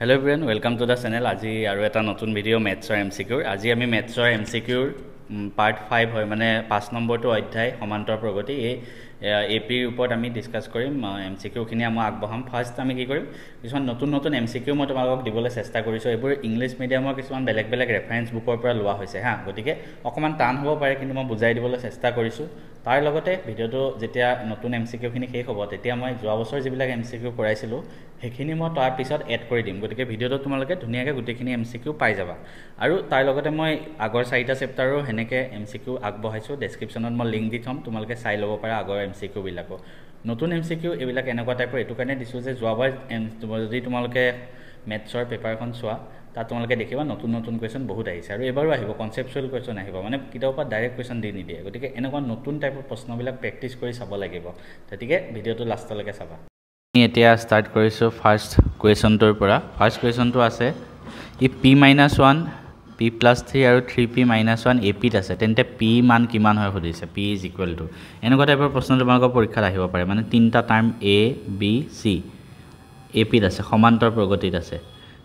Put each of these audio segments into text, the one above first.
Hello everyone, welcome to the channel. আজি আৰু এটা নতুন ভিডিও ম্যাথছৰ এমসিকিউৰ। আজি আমি ম্যাথছৰ এমসিকিউৰ পাৰ্ট 5 হয় মানে 5 নম্বৰটো অধ্যায় সমান্তৰ প্ৰগতি এই এপিৰ ওপৰত আমি ডিসকাস কৰিম। এমসিকিউখিনি আমি আগবঢ়াম। ফাৰ্স্ট আমি কি কৰিম কিছুমান নতুন এমসিকিউ মই তোমালোকক দিবলৈ চেষ্টা কৰিছো। এইবোৰ ইংলিশ মিডিয়ামৰ কিছুমান বেলেগ ৰেফাৰেন্স বুকৰ পৰা লোৱা হৈছে হা। গতিকে অকমান টান হ'ব পাৰে কিন্তু মই বুজাই দিবলৈ চেষ্টা কৰিছো। তাৰ লগতে ভিডিওটো যেতিয়া নতুন এমসিকিউখিনি শেষ হ'ব তেতিয়া মই যোৱা বছৰ যিবিলাক এমসিকিউ কৰাইছিলো সেইখিনি মই তাৰ পিছত এড কৰি দিম। গতিকে ভিডিওটো তোমালোকে ধুনীয়াকৈ গোটেইখিনি এমসিকিউ পাই যাবা। আৰু তাৰ লগতে মই আগৰ 4টা চেপ্টাৰৰ হেনেকে এমসিকিউ আগবঢ়াইছো। ডেসক্ৰিপচনত মই লিংক দি থম, তোমালোকে চাই ল'ব পাৰা আগৰ এমসিকিউ বিলাকো। নতুন এমসিকিউ এইবিলাক এনেকুৱা টাইপৰ এটো কাৰণে দিছো যে যোৱাবাৰ যদি তোমালোকে ম্যাথছৰ পেপাৰখন চোৱা তাত তোমালোকে দেখিবা নতুন কোৱেশ্চন বহুত আহিছে আৰু এবাৰো আহিব কনসেপচুৱেল কোৱেশ্চন আহিব মানে কিতাপৰ পৰা ডাইৰেক্ট কোৱেশ্চন দি নিদিয়ে। গতিকে এনেকুৱা নতুন টাইপৰ প্ৰশ্নবিলাক প্ৰেক্টিস কৰি চাব লাগিব। গতিকে ভিডিওটো লাষ্টলৈকে চাবা। আমি এতিয়া স্টাৰ্ট কৰিছো ফাৰ্স্ট কোৱেশ্চনটোৰ পৰা। ফাৰ্স্ট কোৱেশ্চনটো আছে if p-1 p+3 আৰু 3p-1 ap আছে তেন্তে p মান কিমান হয় সুধিছে। p is equal to এনেকুৱা টাইপৰ প্ৰশ্ন তোমালোকৰ পৰীক্ষাত আহিব পাৰে মানে তিনটা term a b c ap আছে সমান্তৰ প্ৰগতিত আছে।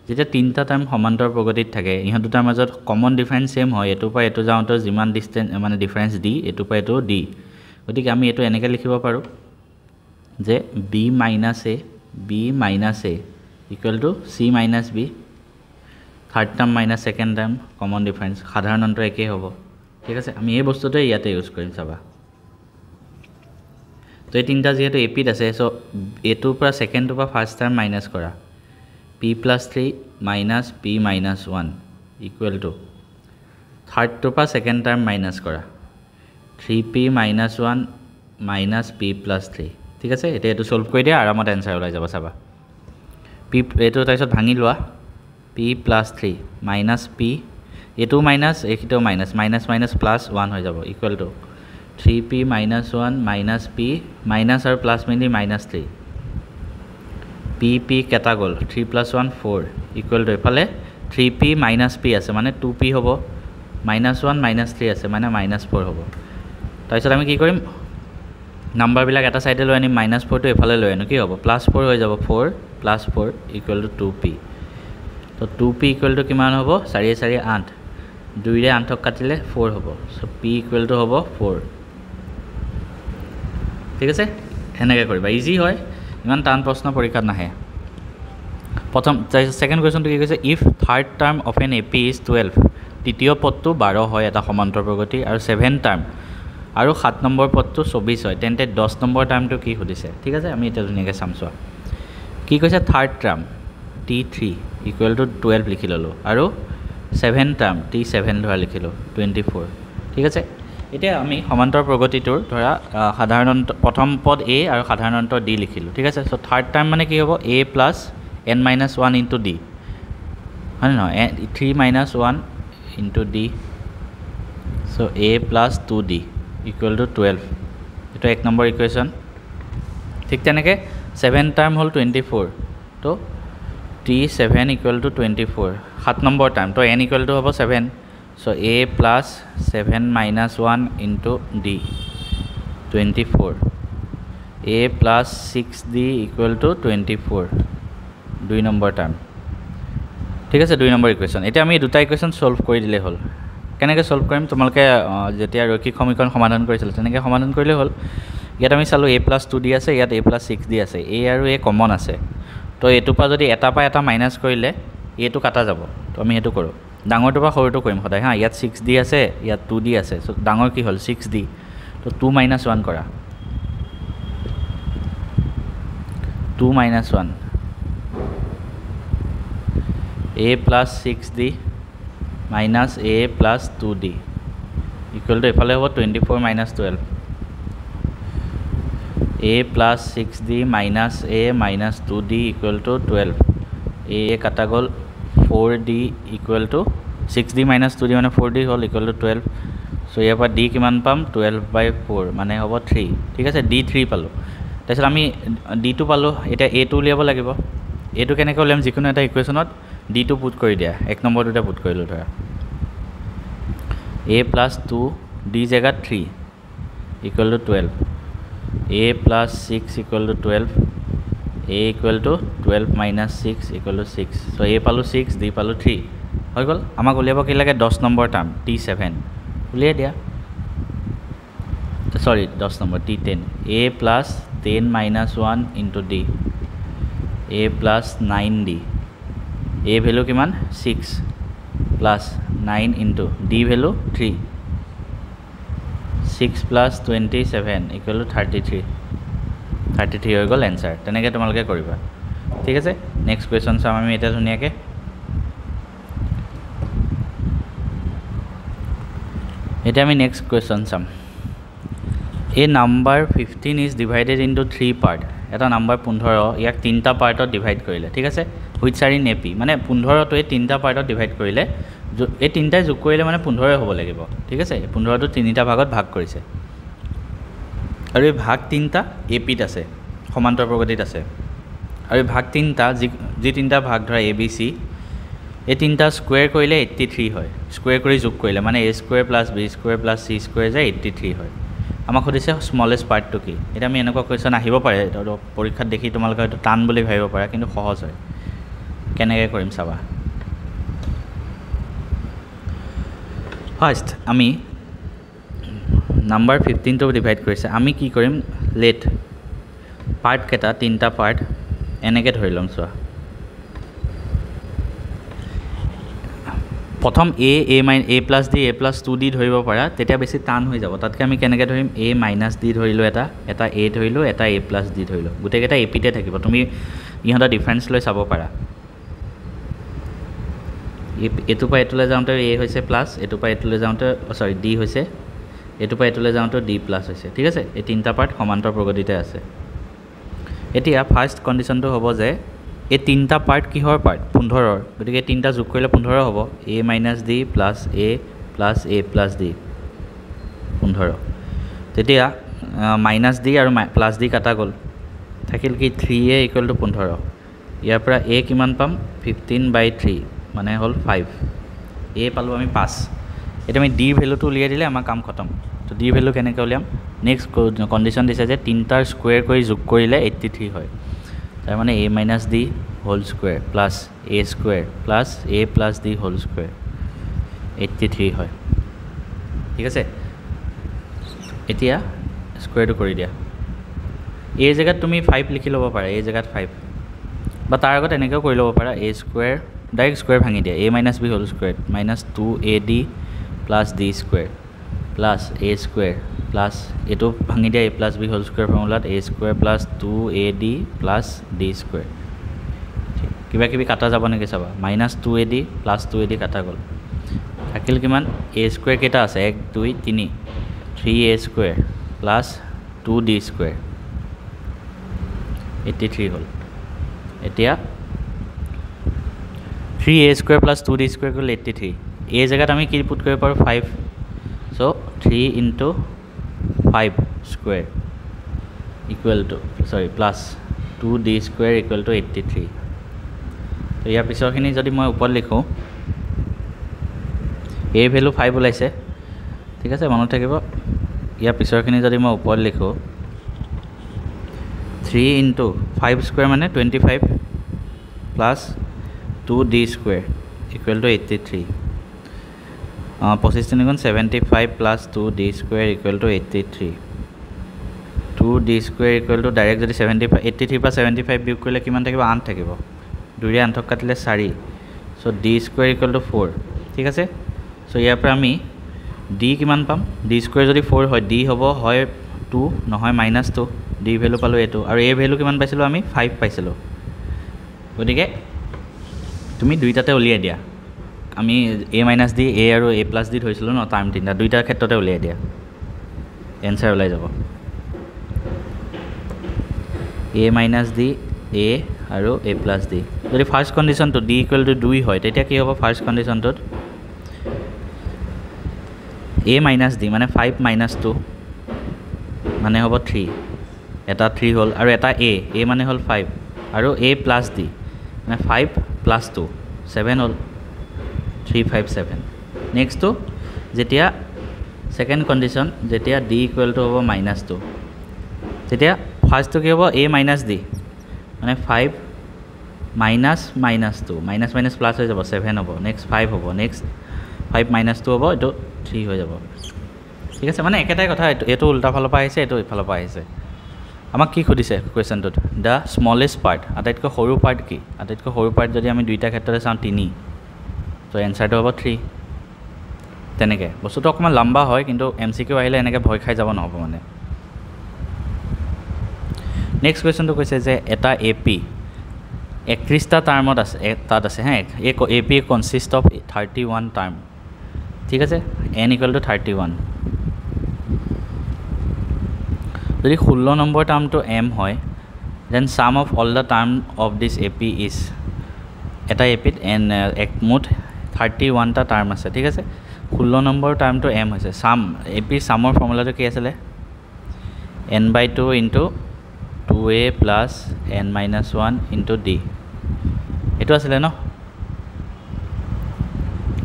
যেতিয়া তিনটা টাৰ্ম সমান্তৰ প্ৰগতিত থাকে ইহত দুটাৰ মাজত কমন ডিফাৰেন্স সেম হয়। এটো পৰা এটো যাওঁতে যিমান ডিসটেন্স মানে ডিফাৰেন্স d এটো পৰা এটো d। গতিকে আমি এটো এনেকৈ লিখিব পাৰো যে b minus a equal to c minus b third term minus second term common difference সাধাৰণ অন্তৰ একে হ'ব। ঠিক আছে, আমি এই বস্তুটো ইয়াতে ইউজ কৰিম চাবা। তো এই তিনটা যেহেতু এপিত আছে সো এটোৰ পৰা সেকেন্ডৰ পৰা ফাৰ্স্ট টাৰ্ম মাইনাস কৰা p+3 minus p-1 equal to থাৰ্ডটোৰ পৰা সেকেন্ড টাৰ্ম মাইনাস কৰা 3p-1 minus p+3। ঠিক আছে, এটা এটো সলভ কৰি দিয়া আৰামত आंसर ওলাই যাব চাবা। p এটো তাৰপিছত ভাঙি লোৱা p+3 minus p এটো মাইনাস এটো মাইনাস মাইনাস প্লাস 1 হৈ যাব equal to 3p-1 minus p minus আৰু প্লাস মিলি -3 p কেটা গল 3 + 1 4 ইকুয়াল টু এফালে 3p minus p আছে মানে 2p হ'ব -1 -3 আছে মানে -4 হ'ব। তাৰপিছত আমি কি কৰিম নাম্বাৰ বিলাক এটা সাইডে লৈ আনি -4 টো এফালে লৈ আনো কি হ'ব +4 হৈ যাব 4 + 4 ইকুয়াল টু 2p। তো 2p ইকুয়াল টু কিমান হ'ব 4 4 8 2 ৰে 8 কাটিলে 4 হ'ব। সো p ইকুয়াল টু হ'ব 4। ঠিক আছে, এনেকৈ কৰিবা ইজি হয়, ইমান টান প্ৰশ্ন পৰীক্ষাত নাহে। প্ৰথম সেকেন্ড কোৱেশ্চনটো কি কৈছে if third term of N ap is 12 তৃতীয় পদটো 12 হয় এটা সমান্তৰ প্ৰগতি আৰু 7 টাৰ্ম আৰু 7 নম্বৰ পদটো 24 হয় তেন্তে 10 নম্বৰ টাৰ্মটো কি সুধিছে। ঠিক আছে, আমি এটা ধুনীয়াকৈ চামছোৱা কি কৈছে third term t3 equal to 12 লিখি ললো আৰু 7 টাৰ্ম t7 ধৰা লিখিলো 24। ঠিক আছে, এতিয়া আমি সমান্তৰ প্ৰগতিটোৰ ধৰা সাধাৰণ প্ৰথম পদ a আৰু সাধাৰণ অন্ত d লিখিলো। ঠিক আছে, সো থাৰ্ড টাৰ্ম মানে কি হ'ব a plus n-1 into d হয় না 3 - 1 into d so a plus 2d equal to 12 এটা এক নম্বৰ ইকুৱেশ্যন। ঠিক তেনেকৈ 7 টাৰ্ম হ'ল 24 তো t7 equal to 24 7 number term তো n equal to হ'ব 7 so a plus 7 minus 1 into d 24 a plus 6d equal to 24 2 number term. ঠিক আছে, 2 নম্বৰ ইকুৱেশ্যন। এতিয়া আমি দুটা ইকুৱেশ্যন সলভ কৰি দিলে হ'ল। কেনেকৈ সলভ কৰিম তোমালোকে যেতিয়া ৰৈখিক সমীকৰণ সমাধান কৰিছিল তেনেকৈ সমাধান কৰিলে হ'ল। ইয়াত আমি চালো a plus 2d আছে ইয়াত a plus 6d আছে a আৰু a কমন আছে তো এটো পা যদি এটা পা এটা মাইনাস কৰিলে এটো কাটা যাব। তো আমি হেতু কৰো ডাঙৰটো পা সৰুটো কৰিম সদায় হা। ইয়াত 6d আছে ইয়াত 2d আছে সো ডাঙৰ কি হ'ল 6d তো 2 - 1 কৰা 2 - 1 a plus 6d minus a plus 2d equal to এফালে হ'ব 24 - 12 a plus 6d minus a minus 2d equal to 12 a কাটা গল 4d equal to 6d minus 2d মানে 4d হ'ল equal to 12 so ইয়াৰ পৰা d কিমান পাম 12/4 মানে হ'ব 3। ঠিক আছে, d3 পালো। তাৰপিছত আমি d2 পালো এটা a2 উলিয়াব লাগিব। a2 কেনেকৈ উলিয়াম যিকোনো এটা ইকুৱেশ্যনত d2 পুট কৰি দিয়া এক নম্বৰ দুটা পুট কৰিলো ধৰা a plus 2 d জেগাত 3 equal to 12 a plus 6 equal to 12 a equal to 12 minus 6 equal to 6 so a পালো 6 d পালো 3 হৈ গল আমাক উলিয়াব কি লাগে 10 নম্বৰ টাৰ্ম t7 উলিয়াই দিয়া sorry 10 number t10 a plus 10 minus 1 into d a plus 9d a value কিমান 6 plus 9 into d value 3 6 plus 27 equal to 33 33 হৈ গল आंसर তেনেকে তোমালকে কৰিবা ঠিক আছে নেক্সট কোৱেশ্চন চাম আমি এটা ধুনিয়াকে এটা আমি নেক্সট কোৱেশ্চন চাম a number 15 is divided into 3 part এটা নাম্বার 15 ইয়াক তিনটা পার্টত ডিভাইড কৰিলে ঠিক আছে হুইচ আৰ ইন এপি মানে 15 তো এই তিনটা পাৰ্টত ডিভাইড কৰিলে এই তিনটাই যোগ কৰিলে মানে 15 হ'ব লাগিব ঠিক আছে 15 তো তিনিটা ভাগত ভাগ কৰিছে আৰু এই ভাগ তিনটা এপিত আছে সমান্তৰ প্ৰগতিত আছে আৰু ভাগ তিনটা যি তিনটা ভাগ ধৰা এ বি সি এই তিনটা স্কয়াৰ কৰিলে 83 হয় স্কয়াৰ কৰি যোগ কৰিলে মানে a square plus b square plus c square যায় 83 হয় আমাক খুদিছে স্মলেষ্ট পাৰ্টটো কি এটা আমি এনেকুৱা কোৱেশ্চন আহিব পাৰে পৰীক্ষাত দেখি তোমালোকে হয়তো টান বুলি ভাবিব পাৰা কিন্তু সহজ হয় কেনেকৈ কৰিম চাবা ফাৰ্স্ট আমি নাম্বাৰ 15 টো ডিভাইড কৰিছে আমি কি কৰিম লেট পাৰ্ট কেটা তিনটা পাৰ্ট এনেকৈ ধৰি লম চোৱা প্ৰথম a plus d a plus 2d ধৰিব পাৰা তেতিয়া বেছি টান হৈ যাব তাতকে আমি কেনেকৈ ধৰিম a minus d ধৰিলো এটা a ধৰিলো এটা a plus d ধৰিলো গুটেকেটা a তে থাকিব তুমি ইহঁতৰ ডিফাৰেন্স লৈ চাব পাৰা এটো পা এটোলে যাওঁতে a হৈছে প্লাস এটো পা এটোলে যাওঁতে সৰি d হৈছে এটো পা এটোলে যাওঁতে d প্লাস হৈছে ঠিক আছে এই তিনটা পাৰ্ট সমান্তৰ প্ৰগতিতে আছে এতিয়া ফাৰ্স্ট কন্ডিশনটো হ'ব যে এই তিনটা পাৰ্ট কিহৰ পাৰ্ট 15 গতিকে তিনটা যোগ কৰিলে 15 হ'ব a - d + a + a + d 15 তেতিয়া - d আৰু + d কাটা গল থাকিল কি 3a = 15 ইয়াৰ পৰা a কিমান পাম 15/3 মানে হল 5 a পালো আমি 5 এটা আমি d ভ্যালুটো উলিয়াই দিলে আমাৰ কাম খতম তো d ভ্যালু কেনেকৈ উলিয়াম নেক্সট কন্ডিশন দিছে যে তিনটাৰ স্কয়াৰ কৰি যোগ কৰিলে 83 হয় তার মানে a - d whole square plus a square plus a plus d whole square 83 হয় ঠিক আছে এতিয়া স্কয়াৰটো কৰি দিয়া এই জায়গাত তুমি 5 লিখি লব পাৰা এই জায়গাত 5 বা তাৰ আগত এনেকৈ কৰি লব পাৰা a square ডাইৰেক্ট স্কয়াৰ ভাঙি দিয়া a - b whole square -2ad plus d square plus a square plus এটো ভাঙি দিয়া a plus b whole square ফৰ্মুলাত a square plus 2ad plus d square কিবা কিবি কাটা যাব নেকি চাবা -2ad plus 2ad কাটা গল থাকিল কিমান a square কেটা আছে 1 2 3 3a square plus 2d square 83 হল এতিয়া 3a square plus 2d square গল 83 এই জায়গাত আমি কি পুট কৰিব পাৰো 5 so 3 into 5 square equal to plus 2d square equal to 83 তো ইয়াৰ পিছৰখিনি যদি মই ওপৰত লিখো a ভ্যালু 5 ওলাইছে ঠিক আছে মনত থাকিব ইয়াৰ পিছৰখিনি যদি মই ওপৰত লিখো 3 into 5 square মানে 25 plus 2d square equal to 83 25 * 75 plus 2d square equal to 83 2d square equal to direct যদি 75 83 পৰা 75 বিয়োগ কৰিলে কিমান থাকিব 8 থাকিব দুইৰে 8 কাটিলে 4 so d square equal to 4 ঠিক আছে সো ইয়াৰ পৰা আমি d কিমান পাম d square যদি 4 হয় d হ'ব হয় 2 নহয় -2 d ভ্যালু পালো এটো আৰু a ভ্যালু কিমান পাইছিলো আমি 5 পাইছিলো গতিকে তুমি দুইটাতে উলিয়াই দিয়া আমি a - d a আৰু a + d ধৰিছিলো ন টাইম তিনটা দুইটাৰ ক্ষেত্ৰতে উলিয়াই দিয়া এনসাৰ ওলাই যাব a - d a আৰু a + d যদি ফার্স্ট কন্ডিশনটো d = 2 হয় তেতিয়া কি হ'ব ফার্স্ট কন্ডিশনটোত a - d মানে 5 - 2 মানে হ'ব 3 এটা 3 হল আৰু এটা a মানে হল 5 আৰু a + d মানে 5 + 2 7 হল 357 নেক্সট তো যেতিয়া সেকেন্ড কন্ডিশন যেতিয়া d = হ'ব -2 তেতিয়া ফার্স্ট তো কি হ'ব a - d মানে 5 minus minus 2 minus minus plus হৈ যাব 7 হ'ব নেক্সট 5 হ'ব নেক্সট 5 মাইনাছ 2 হ'ব এইটো 3 হৈ যাব ঠিক আছে মানে একেটাই কথা এইটো উল্টা ফালৰ পৰা আহিছে এইটো ইফালৰ পৰা আহিছে আমাক কি সুধিছে কুৱেশ্যনটোত দ্য স্মলেষ্ট পাৰ্ট আটাইতকৈ সৰু পাৰ্ট কি আটাইতকৈ সৰু পাৰ্ট যদি আমি দুইটা ক্ষেত্ৰতে চাওঁ 3 তো এনচাৰটো হ'ব 3 তেনেকৈ বস্তুটো অকণমান লম্বা হয় কিন্তু MCQ আহিলে এনেকৈ ভয় খাই যাব নহ'ব মানে নেক্সট কুৱেশ্যনটো কৈছে যে এটা AP 31টা টাৰ্মত আছে তাত আছে হা AP কনচিষ্ট অফ 31 টাৰ্ম ঠিক আছে n = 31 যদি 16 নম্বৰ টাৰ্মটো m হয় then sum of all the term of this AP is এটা APত মুঠ 31টা টাৰ্ম আছে ঠিক আছে 16 নম্বৰ টাৰ্মটো m হৈছে সাম AP সামৰ ফৰ্মুলাটো কি আছিলে n/2 * 2a + n-1 * d এইটো আছিলে ন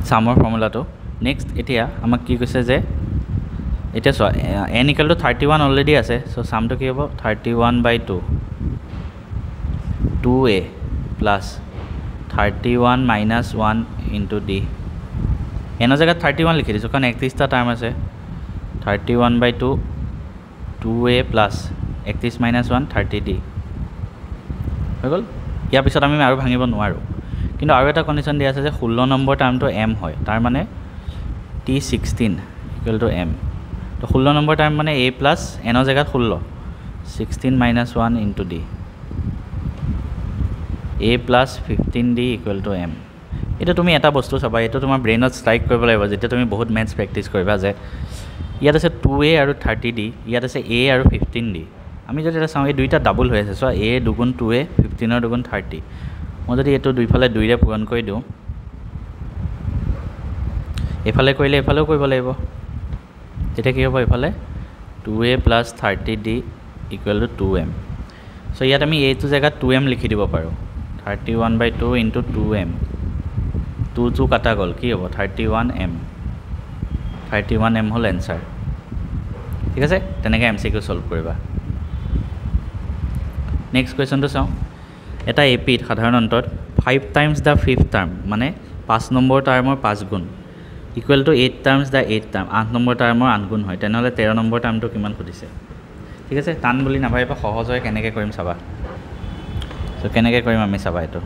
সামৰ ফৰ্মুলাটো নেক্সট এতিয়া আমাক কি কৈছে যে এতিয়া চোৱা n = 31 অলৰেডি আছে সো সামটো কি হ'ব 31/2 2a + 31 - 1 * d এনৰ জেগাত 31 লিখি দিছোঁ কাৰণ 31টা টাৰ্ম আছে 31/2 2a + 31 - 1 30d হৈ গ'ল ইয়াৰ পিছত আমি আৰু ভাঙিব নোৱাৰোঁ কিন্তু আৰু এটা কণ্ডিশ্যন দিয়া আছে যে 16 নম্বৰ টাৰ্মটো m হয় তাৰ মানে t16 = m তো 16 নম্বৰ টাৰ্ম মানে a + n জেগাত 16 16 - 1 * d a + 15d = m এটা তুমি এটা বস্তু চাবা এটা তোমাৰ ব্ৰেইনত ষ্ট্ৰাইক কৰিব লাগিব যেতিয়া তুমি বহুত মেথছ প্ৰেক্টিছ কৰিবা যে ইয়াত আছে 2a আৰু 30d ইয়াত আছে a আৰু 15d আমি যদি এটা চাওঁ এই দুইটা ডাবল হৈ আছে চোৱা a দুগুণ 2a 15 দুগুণ 30 মই যদি এইটো দুইফালে 2 ৰে পূৰণ কৰি দিওঁ এফালে কৰিলে এফালেও কৰিব লাগিব তেতিয়া কি হ'ব এফালে 2a + 30d = 2m সো ইয়াত আমি এইটো জেগাত 2m লিখি দিব পাৰোঁ 31/2 * 2m 2 কাটা গ'ল কি হ'ব 31m 31m হ'ল এনচাৰ ঠিক আছে তেনেকৈ MCQ সলভ কৰিবা নেক্সট কুৱেশ্যনটো চাওঁ এটা APত সাধাৰণ অন্তত 5 টাইমছ দ্য 5th টাৰ্ম মানে 5 নম্বৰ টাৰ্মৰ 5 গুণ = 8 টাইমছ দ্য 8th টাৰ্ম 8 নম্বৰ টাৰ্মৰ 8 গুণ হয় তেনেহ'লে 13 নম্বৰ টাৰ্মটো কিমান সুধিছে ঠিক আছে টান বুলি নাভাবিবা সহজ হয় কেনেকৈ কৰিম চাবা সো কেনেকৈ কৰিম আমি চাবা এইটো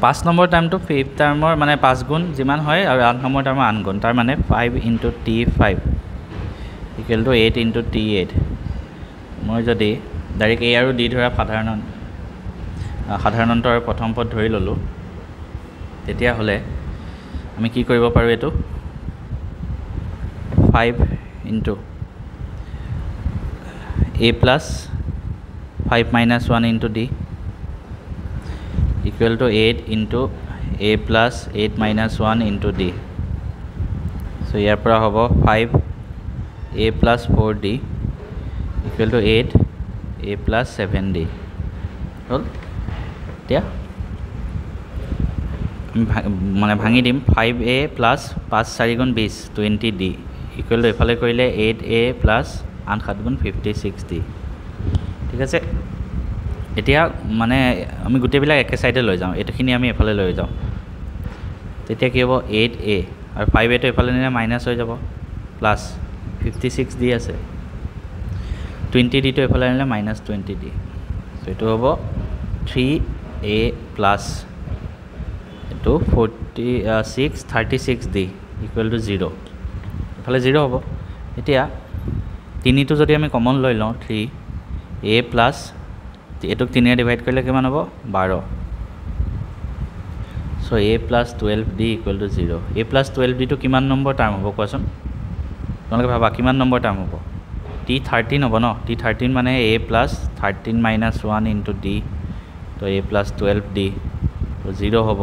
5 নম্বৰ টাৰ্মটো 5th টাৰ্মৰ মানে 5 গুণ যিমান হয় আৰু 8 নম্বৰ টাৰ্মৰ 8 গুণ তাৰ মানে 5 * t5 = 8 * t8 মই যদি ডাইৰেক্ট a আৰু d ধৰা সাধাৰণ অন্তৰ প্ৰথম পদ ধৰি ল'লোঁ তেতিয়াহ'লে আমি কি কৰিব পাৰোঁ এইটো 5 * a + 5 - 1 * d = 8 * a + 8 - 1 * d so ইয়াৰ পৰা হ'ব 5 a + 4d = 8 a + 7d হ'ল এতিয়া মানে ভাঙি দিম 5a + 5 × 4 = 20 20d = এফালে কৰিলে 8a + 8 × 7 = 56d ঠিক আছে এতিয়া মানে আমি গোটেইবিলাক একে সাইডে লৈ যাওঁ এটোখিনি আমি এফালে লৈ যাওঁ তেতিয়া কি হ'ব 8a আৰু 5a টো এফালে নিলে মাইনাছ হৈ যাব প্লাছ 56d আছে 20d টো এফালে নিলে -20d সো এটো হ'ব 3a + এটো 36d = 0 এফালে 0 হ'ব এতিয়া 3 টো যদি আমি কমন লৈ লওঁ 3a + এটোক 3 ৰে ডিভাইড কৰিলে কিমান হ'ব 12 so a + 12d = 0 a + 12d টো কিমান নম্বৰ টাৰ্ম হ'ব কোৱাচোন তোমালোকে ভাবা কিমান নম্বৰ টাৰ্ম হ'ব t13 হ'ব ন t13 মানে a + 13 - 1 * d তো a + 12d তো 0 হ'ব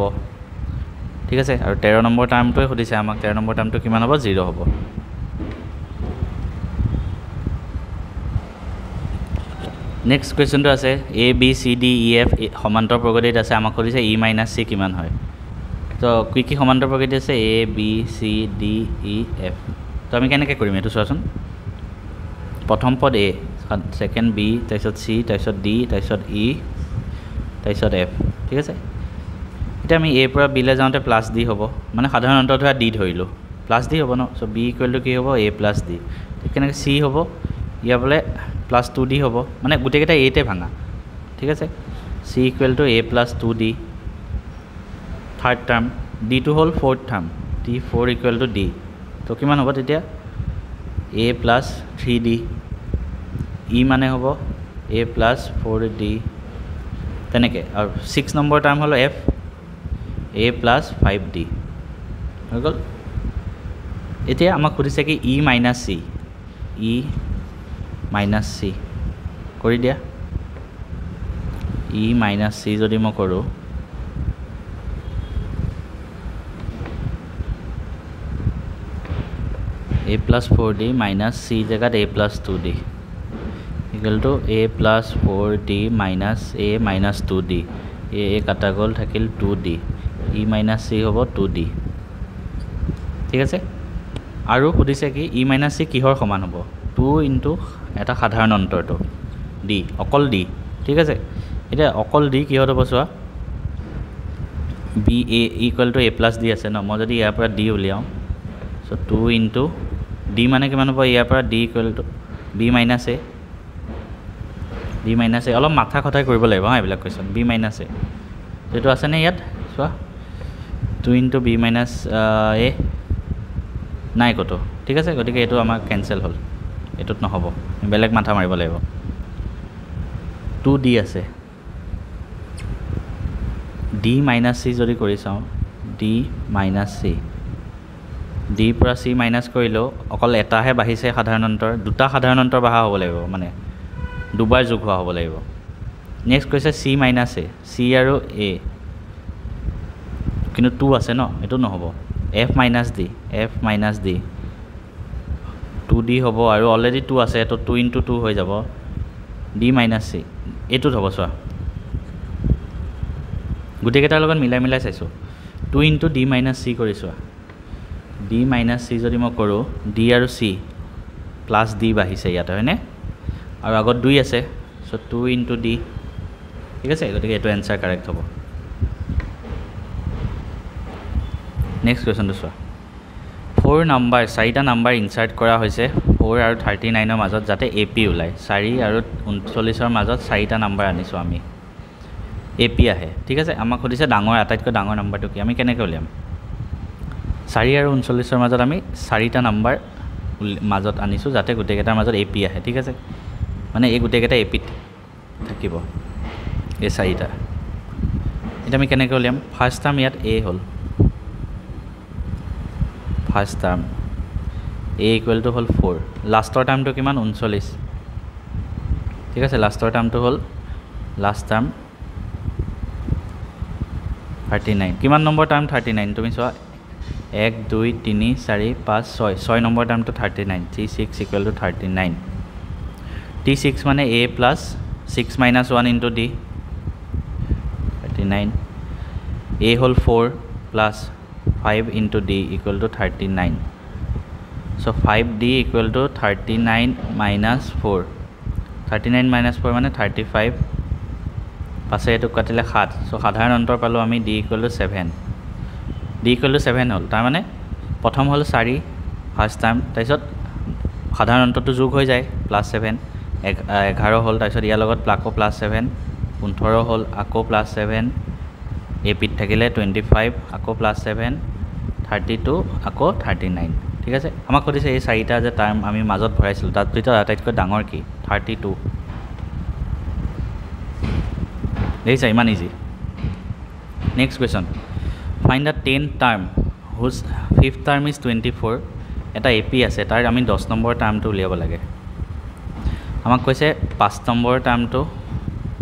ঠিক আছে আৰু 13 নম্বৰ টাৰ্মটোৱে সুধিছে আমাক 13 নম্বৰ টাৰ্মটো কিমান হ'ব 0 হ'ব নেক্সট কুৱেশ্যনটো আছে a b c d e f সমান্তৰ প্ৰগতিত আছে আমাক সুধিছে e - c কিমান হয় তো কি সমান্তৰ প্ৰগতি আছে a b c d e f তো আমি কেনেকৈ কৰিম এইটো চোৱাচোন প্ৰথম পদ a সেকেন্ড বি তাৰপিছত চি তাৰপিছত ডি তাৰপিছত ই তাৰপিছত এফ ঠিক আছে এতিয়া আমি এৰ পৰা বিলৈ যাওঁতে প্লাছ ডি হ'ব মানে সাধাৰণ অন্তত ধৰা ডি ধৰিলোঁ প্লাছ ডি হ'ব ন চ' বি ইকুৱেল টু কি হ'ব এ প্লাছ ডি ঠিক কেনেকৈ চি হ'ব ইয়াৰ বোলে প্লাছ 2d হ'ব মানে গোটেইকেইটা এতে ভাঙা ঠিক আছে C equal to A plus 2d third term ডিটো হ'ল fourth term D 4 equal to D তো কিমান হ'ব তেতিয়া এ প্লাছ 3d ই মানে হ'ব এ প্লাছ 4d তেনেকৈ আৰু 6 নম্বৰ টাৰ্ম হ'ল এফ এ প্লাছ 5d হৈ গ'ল এতিয়া আমাক সুধিছে কি ই মাইনাছ চি ই মাইনাছ চি কৰি দিয়া ই মাইনাছ চি যদি মই কৰোঁ এ প্লাছ 4d মাইনাছ চি জেগাত A plus 2d equal to A plus 4d minus A minus 2d এ কাটা গ'ল থাকিল 2d ই মাইনাছ চি হ'ব 2d ঠিক আছে আৰু সুধিছে কি ই মাইনাছ চি কিহৰ সমান হ'ব 2 ইনটু এটা সাধাৰণ অন্তৰটো ডি অকল ডি ঠিক আছে এতিয়া অকল ডি কিহত হ'ব চোৱা B A equal to A plus D আছে ন মই যদি ইয়াৰ পৰা ডি উলিয়াওঁ চ' 2 ইনটু ডি মানে কিমান হ'ব ইয়াৰ পৰা D equal to B minus A অলপ মাথা খটাই কৰিব লাগিব হা এইবিলাক কুৱেশ্যন বি মাইনাছ এ এইটো আছেনে ইয়াত চোৱা 2 ইনটু বি মাইনাছ এ নাই ক'তো ঠিক আছে গতিকে এইটো আমাৰ কেঞ্চেল হ'ল এইটোত নহ'ব বেলেগ মাথা মাৰিব লাগিব 2d আছে ডি মাইনাছ চি যদি কৰি চাওঁ ডি মাইনাছ চি ডিৰ পৰা চি মাইনাছ কৰিলেও অকল এটাহে বাঢ়িছে সাধাৰণ অন্তৰ দুটা সাধাৰণ অন্তৰ বঢ়া হ'ব লাগিব মানে দুবাৰ যোগ হোৱা হ'ব লাগিব নেক্সট কৈছে চি মাইনাছ এ চি আৰু এ কিন্তু 2 আছে ন এইটো নহ'ব এফ মাইনাছ ডি 2d হ'ব আৰু অলৰেডি 2 আছে তো 2 ইনটু 2 হৈ যাব ডি মাইনাছ চি এইটোত হ'ব চোৱা গোটেইকেইটাৰ লগত মিলাই চাইছোঁ 2 ইনটু ডি মাইনাছ চি কৰি চোৱা ডি মাইনাছ চি যদি মই কৰোঁ ডি আৰু চি প্লাছ ডি বাঢ়িছে ইয়াত হয়নে আৰু আগত 2 আছে চ' 2 ইনটু ডি ঠিক আছে গতিকে এইটো এনচাৰ কাৰেক্ট হ'ব নেক্সট কুৱেশ্যনটো চোৱা 4 নম্বৰ 4টা নম্বৰ ইনচাৰ্ট কৰা হৈছে 4 আৰু 39ৰ মাজত যাতে এ পি ওলায় 4 আৰু 39ৰ মাজত 4টা নম্বৰ আনিছোঁ আমি এ পি আহে ঠিক আছে আমাক সুধিছে আটাইতকৈ ডাঙৰ নম্বৰটো কি আমি কেনেকৈ উলিয়াম 4 আৰু 39ৰ মাজত আমি 4টা নম্বৰ মাজত আনিছোঁ যাতে গোটেইকেইটাৰ মাজত এ পি আহে ঠিক আছে মানে এই গোটেইকেইটা এ পিত থাকিব এই 4টা এতিয়া আমি কেনেকৈ উলিয়াম ফাৰ্ষ্ট টাৰ্ম ইয়াত এ হ'ল ফাৰ্ষ্ট টাৰ্ম এ ইকুৱেল টু হ'ল 4 লাষ্টৰ টাৰ্মটো কিমান 39 ঠিক আছে লাষ্টৰ টাৰ্মটো হ'ল লাষ্ট টাৰ্ম 39 কিমান নম্বৰ টাৰ্ম 39 তুমি চোৱা 1 2 3 4 5 6 number টাৰ্মটো 39 T6 equal to 39 T6 মানে a plus 6 minus 1 into d 39 a হ'ল 4 plus 5 into d equal to 39 so' 5d equal to 39 minus 4 39 minus 4 মানে 35 পাছে এইটো কাটিলে 7 চ' সাধাৰণ অন্তৰ পালোঁ আমি d equal to 7 d equal to 7 হ'ল তাৰমানে প্ৰথম হ'ল 4 ফাৰ্ষ্ট টাৰ্ম তাৰপিছত সাধাৰণ অন্তৰটো যোগ হৈ যায় প্লাছ 7 11 হ'ল তাৰপিছত ইয়াৰ লগত আকৌ প্লাছ 7 15 হ'ল আকৌ প্লাছ 7 এ পিত থাকিলে 25 আকৌ প্লাছ 7 32 আকৌ 39 ঠিক আছে আমাক সুধিছে এই 4টা যে টাৰ্ম আমি মাজত ভৰাইছিলোঁ তাত ভিতৰত আটাইতকৈ ডাঙৰ কি 32 দেখিছা ইমান easy next question find the 10th term হুজ 5th টাৰ্ম ইজ 24 এটা এ পি আছে তাৰ আমি 10 নম্বৰ টাৰ্মটো উলিয়াব লাগে আমাক কৈছে 5 নম্বৰ টাৰ্মটো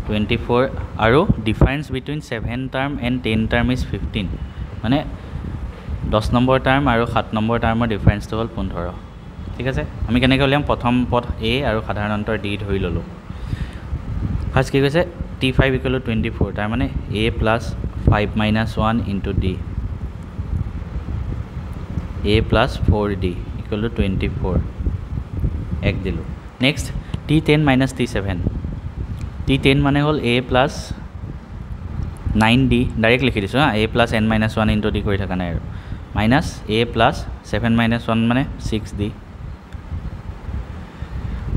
24 আৰু difference between 7 term and 10 term is 15 মানে 10 নম্বৰ টাৰ্ম আৰু 7 নম্বৰ টাৰ্মৰ ডিফাৰেঞ্চটো হ'ল 15 ঠিক আছে আমি কেনেকৈ উলিয়াম প্ৰথম পদ এ আৰু সাধাৰণ অন্তৰ ডি ধৰি ল'লোঁ ফাৰ্ষ্ট কি কৈছে T5 ইকুৱেল টু 24 তাৰমানে a plus 5 minus 1 into d a plus 4d equal to 24 এক দিলোঁ next T10 minus T7 T10 মানে হল a plus 9d ডাইরেক্ট লিখি দিছো হা a plus n minus 1 into d কৰি থাকা নাই আৰু minus a plus 7 minus 1 মানে 6d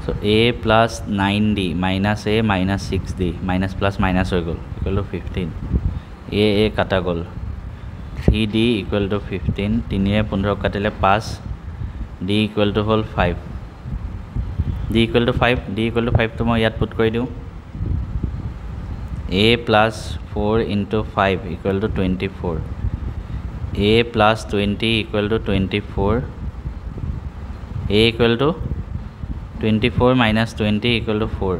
so a plus 9d minus a minus 6d minus plus minus হৈ গল equal to 15 a কাটা গল 3d equal to 15 3 এ 15 কাটিলে 5 d equal to whole 5 d equal to 5 d equal to 5 তো মই ইয়াত put কৰি দিও a plus 4 into 5 equal to 24 a plus 20 equal to 24 a equal to 24 minus 20 equal to 4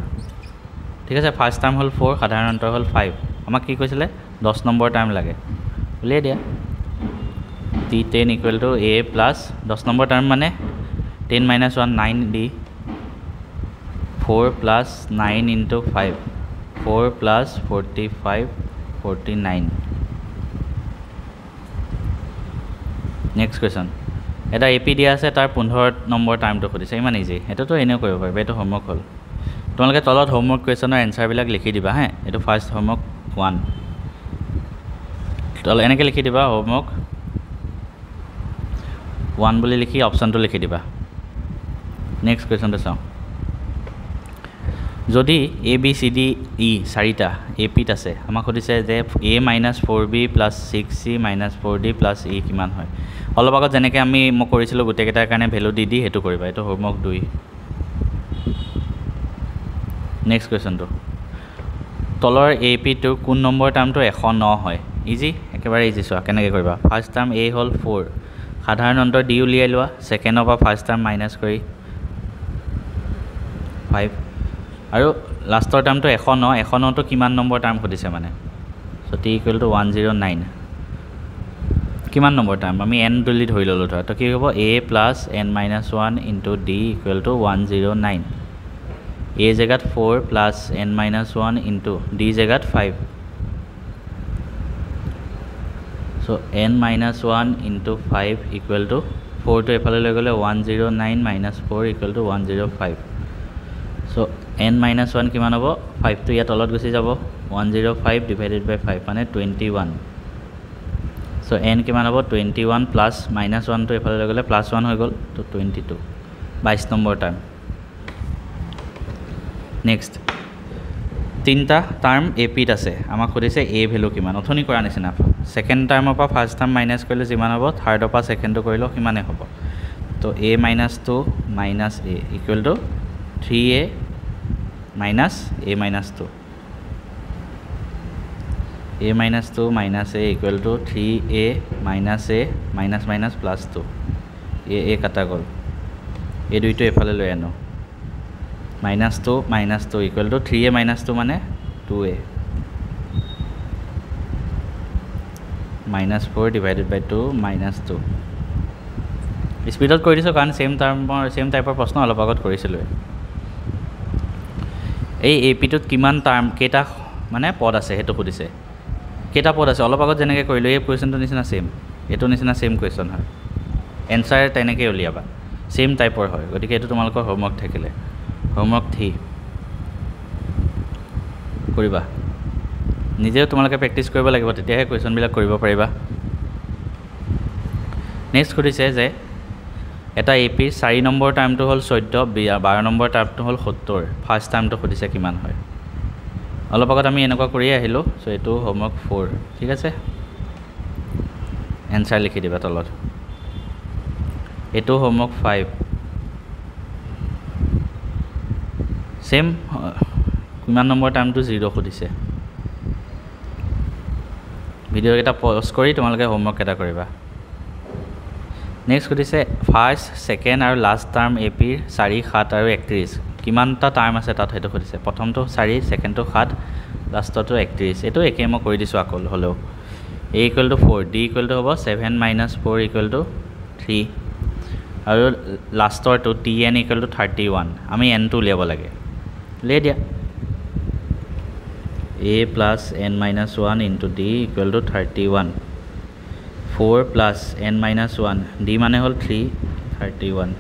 ঠিক আছে first term হল 4 সাধারণ অন্তর হল 5 আমাক কি কৈছিলে 10 নম্বৰ টাৰ্ম লাগে উলিয়াই দিয়া t10 equal to a plus 10 number term মানে 10 minus 1 9d 4 plus 9 into 5 4 plus 45 49 next question এটা AP দিয়া আছে তাৰ 15 নম্বৰ টাইমটো খুদিছে ইমান ইজি এটা তো এনে কৰিব পাৰিবা এটা হোমৱৰ্ক হল তোমালোকে তলত হোমৱৰ্ক কোৱেশ্যনৰ এনসাৰ বিলাক লিখি দিবা হে এটো ফাৰ্স্ট হোমৱৰ্ক 1 তল এনেকে লিখি দিবা হোমৱৰ্ক 1 বুলি লিখি অপচনটো লিখি দিবা নেক্সট কোৱেশ্যনটো চাও যদি a b c d e চাৰিটা ap ত আছে আমাক খুদিছে যে a - 4b + 6c - 4d + e কিমান হয় অলপ আগত যেনেকৈ আমি মই কৰিছিলো গুটেকেটাৰ কাৰণে ভ্যালু দি দি হেতু কৰিবা এটো হোমৱৰ্ক 2 নেক্সট কোৱেশ্যনটো তলৰ ap টোৰ কোন নম্বৰ টাৰ্মটো 109 হয় ইজি একেবাৰে ইজি চোৱা কেনেকৈ কৰিবা ফাৰ্স্ট টাৰ্ম a হল 4 সাধাৰণ অন্তৰ d উলিয়াই লোৱা সেকেন্ডৰ পৰা ফাৰ্স্ট টাৰ্ম মাইনাস কৰি 5 আৰু লাষ্টৰ টাৰ্মটো 109 109 তো কিমান নম্বৰ টাৰ্ম খুদিছে মানে সো t equal to 109 কিমান নম্বৰ টাৰ্ম আমি n দুলি ধৰি ললো ধৰা তো কি হ'ব a plus n minus 1 into d equal to 109 a জেগাত 4 plus n minus 1 into d জেগাত 5 so n minus 1 into 5 equal to 4 to এফালে লৈ গলে 109 minus 4 equal to 105 so n minus 1 কিমান হ'ব 5 তো ইয়াত তলত গুছি যাব 105 divided by 5 মানে 21 so n কিমান হ'ব 21 plus minus 1 তো এফালে লৈ গলে plus 1 হৈ গল তো 22 22 নম্বৰ টাৰ্ম নেক্সট তিনটা টাৰ্ম ap ত আছে আমাক খুদিছে a ভ্যালু কিমান অথনি কৰা নিচিনা সেকেন্ড টাৰ্মৰ পৰা ফাৰ্স্ট টাৰ্ম মাইনাস কৰিলে যিমান হ'ব থাৰ্ডৰ পৰা সেকেন্ডটো কৰিলে কিমানে হ'ব তো a - 2 minus a equal to 3a minus a minus 2 a minus 2 minus a equal to 3a minus a minus minus plus 2 a কাটা গল এই দুইটো এফালে লৈ আনো minus 2 equal to 3a minus 2 মানে 2a minus 4 divided by 2 minus 2 স্পিডত কৰি দিছো কাৰণ সেম টাইপৰ প্ৰশ্ন অলপ আগত কৰিছিলো এই ap টোত কিমান টাৰ্ম কেটা মানে পদ আছে হেতু খুদিছে কেটা পদ আছে অলপ আগত যেনেকৈ কৰিলো এই কোৱেশ্যনটো নিচিনা সেম এটো নিচিনা সেম কোৱেশ্যন হয় এনসাৰ তেনেকৈ উলিয়াবা সেম টাইপৰ হয় গতিকে এটো তোমালোকৰ হোমৱৰ্ক থাকিলে হোমৱৰ্ক 3 কৰিবা নিজে তোমালোকে প্ৰেক্টিস কৰিব লাগিব তেতিয়াহে কোৱেশ্যন বিলাক কৰিব পাৰিবা নেক্সট খুদিছে যে এটা ap 4 নম্বৰ টাৰ্মটো হল 14 12 নম্বৰ টাৰ্মটো হল 70 ফাৰ্স্ট টাৰ্মটো খুদিছে কিমান হয় অলপ আগত আমি এনেকুৱা কৰি আহিলো সো এটো হোমৱৰ্ক 4 ঠিক আছে এনসাৰ লিখি দিবা তলত এটো হোমৱৰ্ক 5 সেম কিমান নম্বৰ টাৰ্মটো 0 খুদিছে ভিডিও এটা পজ কৰি তোমালোকে হোমৱৰ্ক এটা কৰিবা নেক্সট খুদিছে ফাৰ্স্ট সেকেন্ড আৰু লাষ্ট টাৰ্ম ap 4 7 আৰু 31 কিমানটা টাৰ্ম আছে তাত হেতু খুদিছে প্ৰথমটো 4 সেকেন্ডটো 7 লাষ্টটো 31 এটো একে মই কৰি দিছো আকল হলো a equal to 4 d equal to হ'ব 7 minus 4 equal to 3 আৰু লাষ্টটো tn equal to 31 আমি n টো উলিয়াব লাগে লে দিয়া a plus n minus 1 into d equal to 31 4 plus n minus 1 d মানে হল 3 31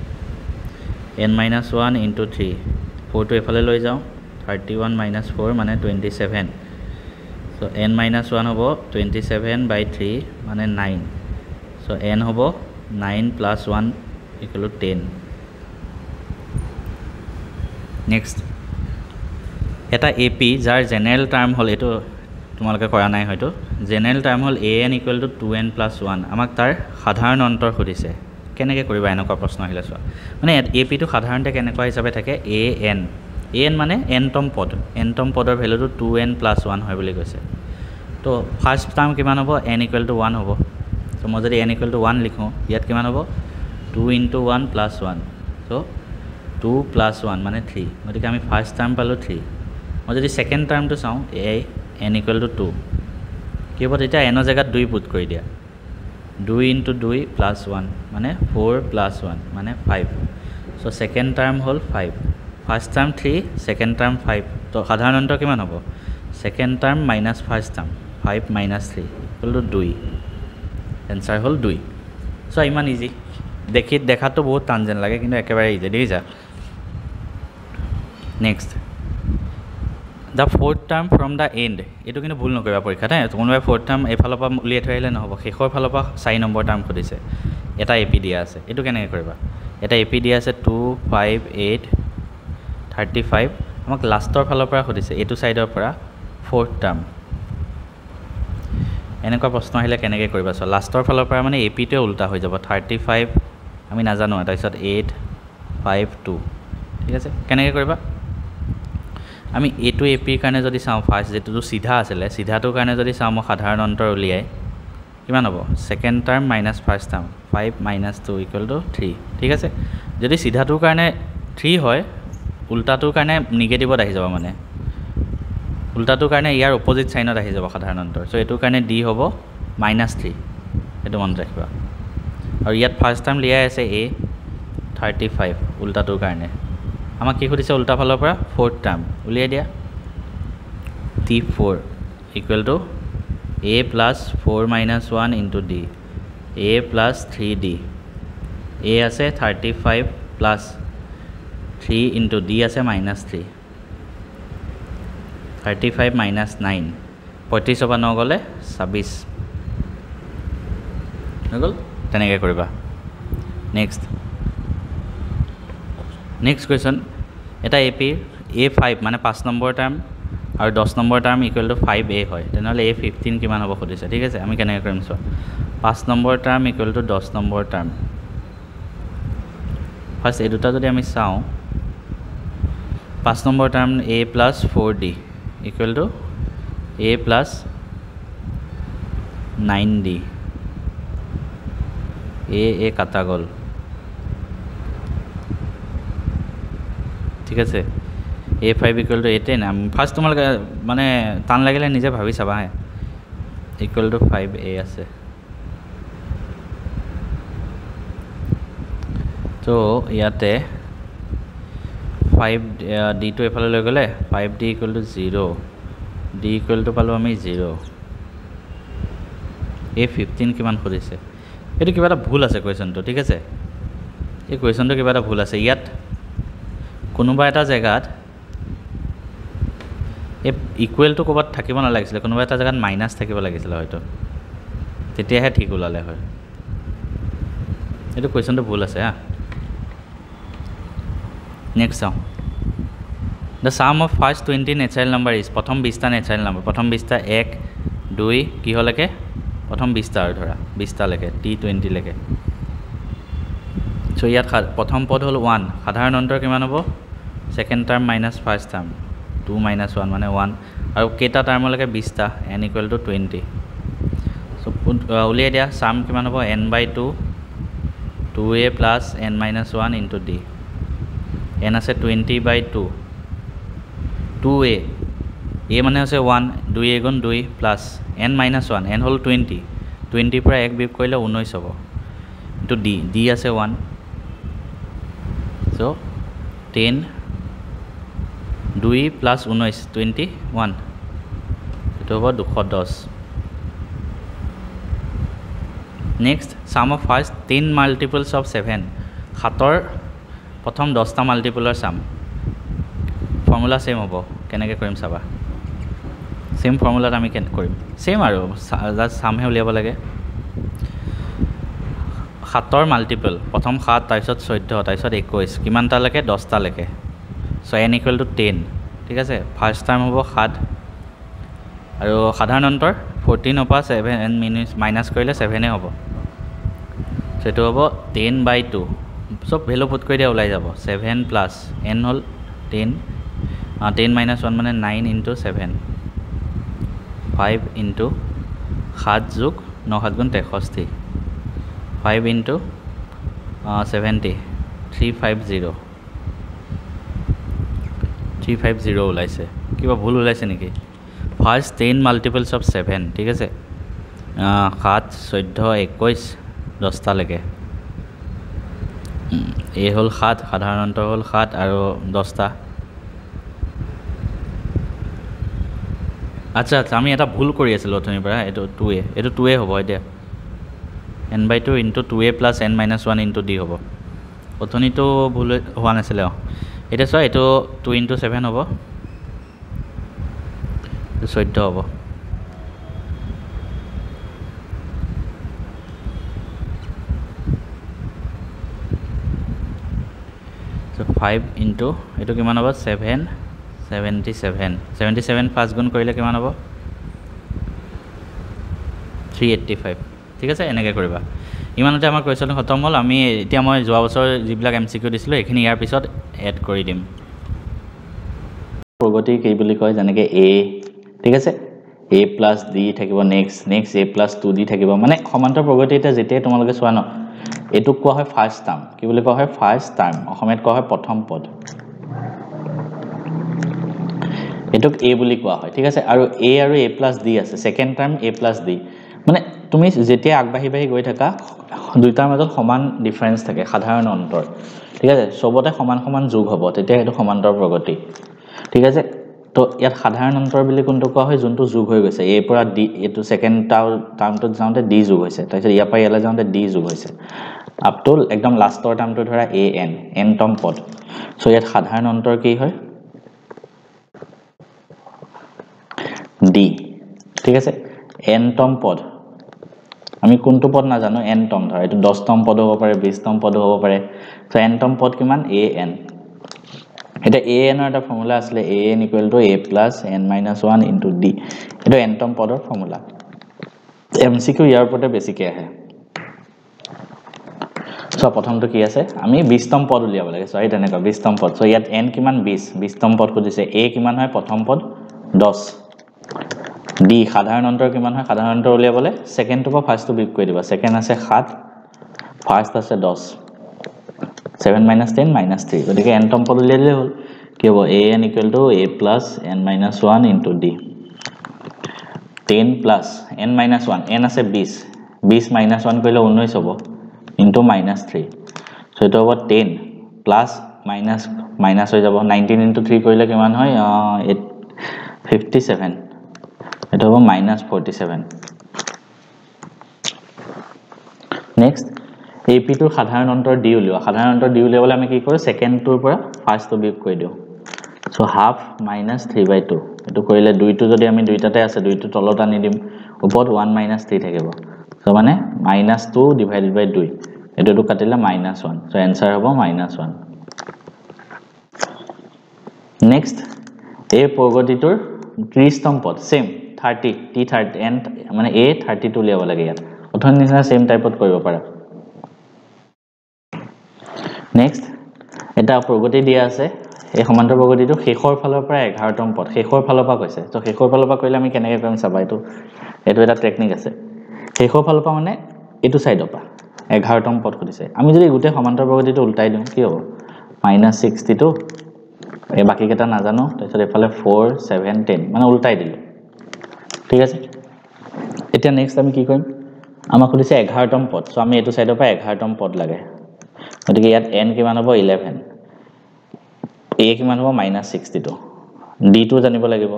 n minus 1 into 3 4 টো এফালে লৈ যাওঁ 31 - 4 মানে 27 সো n - 1 হ'ব 27/3 মানে 9 সো n হ'ব 9 + 1 = 10 নেক্সট এটা AP যাৰ জেনেৰেল টাৰ্ম হ'ল এটো তোমালোকে কৰা নাই হয়তো জেনেৰেল টাৰ্ম হ'ল an = 2n + 1 আমাক তাৰ সাধাৰণ অন্তৰ সুধিছে কেনেকৈ কৰিবা এনেকুৱা প্ৰশ্ন আহিলে চোৱা মানে AP টো সাধাৰণতে কেনেকুৱা হিচাপে থাকে an মানে nতম পদৰ ভ্যালুটো 2n + 1 হয় বুলি কৈছে তো ফাৰ্স্ট টাৰ্ম কিমান হ'ব n = 1 হ'ব তো মই যদি n = 1 লিখো ইয়াত কিমান হ'ব 2 * 1 + 1 সো 2 + 1 মানে 3 গতিকে আমি ফাৰ্স্ট টাৰ্ম পালো 3 মই যদি সেকেন্ড টাৰ্মটো চাওঁ n = 2 কি হ'ব তেতিয়া n ৰ জায়গাত 2 পুট কৰি দিয়া 2 * 2 + 1 মানে 4 + 1 মানে 5 সো সেকেন্ড টার্ম হল 5 ফার্স্ট টার্ম 3 সেকেন্ড টার্ম 5 তো সাধারণ অন্তর কিমান হ'ব second term minus first term 5 - 3 = 2 answer হল 2 সো ইমান ইজি দেখাতো বহুত টানজেন লাগে কিন্তু একেবাৰে ইজি দেখিছা next the fourth term from the end এটো কিন্তু ভুল নকৰিবা পৰীক্ষাত কোনোবাই fourth term এফালৰ পৰা উলিয়াই থৈ আহিলে নহব শেষৰ ফালৰ পৰা 4 নম্বৰ টাৰ্ম খুদিছে এটা AP দিয়া আছে এটো কেনেকৈ কৰিবা এটা AP দিয়া আছে 2 5 8 35 আমাক লাষ্টৰ ফালৰ পৰা খুদিছে এটো সাইডৰ পৰা fourth term এনেকুৱা প্ৰশ্ন আহিলে কেনেকৈ কৰিবা সো লাষ্টৰ ফালৰ পৰা মানে AP টো উল্টা হৈ যাব 35 আমি নাজানো তাৰপিছত 8 5 2 ঠিক আছে কেনেকৈ কৰিবা আমি এটো AP কাৰণে যদি চাওঁ ফাৰ্স্ট যেটো সিধা আছিল সিধাটোৰ কাৰণে যদি চাওঁ মই সাধাৰণ অন্তৰ উলিয়াই কিমান হ'ব second term minus first term 5 - 2 = 3 ঠিক আছে যদি সিধাটোৰ কাৰণে 3 হয় উল্টাটোৰ কাৰণে নিগেটিভত আহি যাব মানে উল্টাটোৰ কাৰণে ইয়াৰ অপোজিট সাইনত আহি যাব সাধাৰণ অন্তৰ সো এটোৰ কাৰণে d হ'ব -3 এটো মনত ৰাখিবা আৰু ইয়াত ফাৰ্স্ট টাৰ্ম লিয়াই আছে a 35 উল্টাটোৰ কাৰণে আমাক কি খুদিছে উল্টা ফালৰ পৰা fourth টাৰ্ম উলিয়াই দিয়া t4 = a + 4 - 1 * d a + 3d a আছে 35 + 3 * d আছে -3 35 - 9 35 পৰা 9 গলে 26 হৈ গল তেনেকৈ কৰিবা নেক্সট কোৱেশ্চন এটা AP A5 মানে 5 নম্বৰ টাৰ্ম আৰু 10 নম্বৰ টাৰ্ম = 5a হয় তেনেহলে A15 কিমান হ'ব খুদিছে ঠিক আছে আমি কেনেকৈ কৰিম চোৱা 5 number term = 10 number term first এই দুটা যদি আমি চাওঁ 5 number term a + 4d = a + 9d a কাটা গল ঠিক আছে A5 = 18 ফার্স্ট তোমালোকে মানে টান লাগিলে নিজে ভাবি চাবা = 5a আছে তো ইয়াতে 5d টো এফালে লৈ গলে 5d = 0 d = পালো আমি 0 A15 কিমান খুদিছে এটো কিবা এটা ভুল আছে কোৱেশ্চনটো ঠিক আছে এই কোৱেশ্চনটো কিবা এটা ভুল আছে ইয়াত কোনোবা এটা জায়গাত ইকুৱেল টু কবাত থাকিব না লাগিছিল কোনোবা এটা জায়গাত মাইনাস থাকিব লাগিছিল হয়তো তেতিয়াহে ঠিক ওলালে হয় এটো কোৱেশ্চনটো ভুল আছে next the sum of first 20 natural number is প্ৰথম 20টা natural number প্ৰথম 20টা 1 2 কি হলকে প্ৰথম 20টা আৰু ধৰা 20টা লৈকে t20 লৈকে সো ইয়াত প্ৰথম পদ হল 1 সাধাৰণ অন্তৰ কিমান হ'ব second term minus first term 2 - 1 মানে 1 আৰু কেটা টাৰ্মলৈকে 20টা n = 20 সো উলিয়াই দিয়া সাম কিমান হ'ব n/2 2a + n - 1 * d n আছে 20/2 2a a মানে আছে 1 2 * 2 প্লাস n - 1 n হল 20 20 পৰা 1 বিয়োগ কৰিলে 19 হ'ব ইনটু d d আছে 1 সো 10 2 + 19 21 এটো হ'ব 210 next sum of first 10 multiples of 7 7ৰ প্ৰথম 10টা মাল্টিপলৰ সাম ফৰ্মুলা সেম হ'ব কেনেকৈ কৰিম চাবা সেম ফৰ্মুলাত আমি কেনে কৰিম সেম আৰু জাষ্ট সামহে উলিয়াব লাগে 7ৰ মাল্টিপল প্ৰথম 7 তাৰপিছত 14 তাৰপিছত 21 কিমানটালৈকে 10টালৈকে সো n = 10 ঠিক আছে ফাৰ্স্ট টাইম হ'ব 7 আৰু সাধাৰণ অন্তৰ 14 পৰা 7 n মাইনাস কৰিলে 7 এ হ'ব সেটো হ'ব 10/2 সব ভ্যালু পুট কৰি দিয়া ওলাই যাব 7 প্লাস n হল 10 10 - 1 মানে 9 * 7 5 * 7 যোগ 9 7 গুণ 63 5 * 70 350 350 ওলাইছে কিবা ভুল ওলাইছে নেকি ফার্স্ট 10 মাল্টিপলস অফ 7 ঠিক আছে 7 14 21 10টা লৈকে এ হল 7 সাধাৰণ অন্তৰ হল 7 আৰু 10টা আচ্ছা আচ্ছা আমি এটা ভুল কৰি আছিল অথনিৰ পৰা এটো 2a এটো 2a হ'ব এতিয়া n/2 * 2a + n - 1 * d হ'ব অথনিটো ভুল হোৱা নাছিল এতিয়া চোৱা এটো 2 * 7 হ'ব 14 হ'ব so 5 into এটো কিমান হ'ব 7 77 5 গুণ কৰিলে কিমান হ'ব 385 ঠিক আছে এনেকৈ কৰিবা ইমানতে আমাৰ কোৱেশ্চন খতম হ'ল আমি এতিয়া মই যোৱা বছৰ যিবিলাক এমসিকিউ দিছিলো এখিনি ইয়াৰ পিছত এড কৰি দিম প্ৰগতি কি বুলি কয় যেনেকৈ a ঠিক আছে a + d থাকিব নেক্সট a + 2d থাকিব মানে সমান্তৰ প্ৰগতি এটা যেতিয়াই তোমালোকে চোৱা ন এটো কোৱা হয় ফাৰ্স্ট টাৰ্ম কি বুলি কোৱা হয় ফাৰ্স্ট টাৰ্ম অসমীয়াত কোৱা হয় প্ৰথম পদ এটোক a বুলি কোৱা হয় ঠিক আছে আৰু a আৰু a + d আছে সেকেন্ড টাৰ্ম a + d মানে তুমি যেতিয়া আগবাঢ়ি গৈ থাকা দুইটাৰ মাজত সমান ডিফাৰেন্স থাকে সাধাৰণ অন্তৰ ঠিক আছে সবতে সমান সমান যোগ হ'ব তেতিয়া এটো সমান্তৰ প্ৰগতি ঠিক আছে তো ইয়াত সাধাৰণ অন্তৰ বুলি কোনটো কোৱা হয় যোনটো যোগ হৈ গৈছে a পৰা d এটো সেকেন্ড টাৰ্মটো যাওঁতে d যোগ হৈছে তাৰপিছত ইয়াৰ পৰা ইয়ালৈ যাওঁতে d যোগ হৈছে আপ টু একদম লাষ্টৰ টাৰ্মটো ধৰা n তম পদ সো ইয়াত সাধাৰণ অন্তৰ কি হয় d ঠিক আছে n তম পদ আমি কোনটো পদ না জানো n তম ধৰা এটো 10 তম পদ হ'ব পাৰে 20 তম পদ হ'ব পাৰে সো n তম পদ কিমান an এটা an এর একটা ফর্মুলা আসলে an = a + n - 1 * d এটা n তম পদৰ ফৰ্মুলা এমসিকিউ ইয়াৰ ওপৰতে বেছিকৈ আহে সো প্ৰথমটো কি আছে আমি 20 তম পদ উলিয়াব লাগে সো এই তেনেকা 20 তম পদ সো ইয়াত n কিমান 20 তম পদ খুজিছে a কিমান হয় প্ৰথম পদ 10 d সাধাৰণ অন্তৰ কিমান হয় সাধাৰণ অন্তৰ উলিয়াবলে সেকেন্ড টু পৰা ফাৰ্স্ট টু বিয়োগ কৰি দিবা সেকেন্ড আছে 7 ফাৰ্স্ট আছে 10 7 - 10 - 3 গতিকে n তম পদ উলিয়ালে হ'ল কি হ'ব an = a + n - 1 * d 10 + n - 1 n আছে 20 20 - 1 কৰিলে 19 হ'ব into -3 সো এটা হ'ব 10 প্লাস মাইনাস মাইনাস হৈ যাব 19 into 3 কৰিলে কিমান হয় 57 এটা হ'ব -47 নেক্সট AP টোৰ সাধাৰণ অন্তৰ d উলিওৱা সাধাৰণ অন্তৰ d উলিয়াবলৈ আমি কি কৰো সেকেন্ড টুৰ পৰা ফাৰ্স্ট টু বিয়োগ কৰি দিও সো হাফ - 3/2 এটো কৰিলে 2 টো যদি আমি দুইটাতে আছে 2 টো তলত আনি দিম ওপৰত 1 - 3 থাকিব সো মানে -2 / 2 এটো কাটিলে -1 সো आंसर হ'ব -1 নেক্সট এই প্ৰগতিটোৰ 30 তম পদ সেম 30 t30 n মানে a 32 উলিয়াব লাগে ইয়াত অথন নিচিনা সেম টাইপত কৰিব পাৰা নেক্সট এটা প্ৰগতি দিয়া আছে এই সমান্তৰ প্ৰগতিটো শেষৰ ফালৰ পৰা 11 তম পদ শেষৰ ফালৰ পৰা কৈছে তো শেষৰ ফালৰ পৰা কৰিলে আমি কেনেকৈ কৰিম চাবা এটো এটা টেকনিক আছে শেষৰ ফালৰ পৰা মানে এটো সাইডৰ পৰা 11 তম পদ খুদিছে আমি যদি গুটে সমান্তৰ প্ৰগতিটো উল্টাই দিও কি হ'ব -62 এই বাকি কেটা না জানো তাৰপিছত এফালে 4 7 10 মানে উল্টাই দিলো ঠিক আছে এতিয়া নেক্সট আমি কি কৰিম আমাক খুদিছে 11 তম পদ সো আমি এটো সাইডৰ পৰা 11 তম পদ লাগে গতিকে ইয়াত n কিমান হ'ব 11 a কিমান হ'ব -62 d টো জানিব লাগিব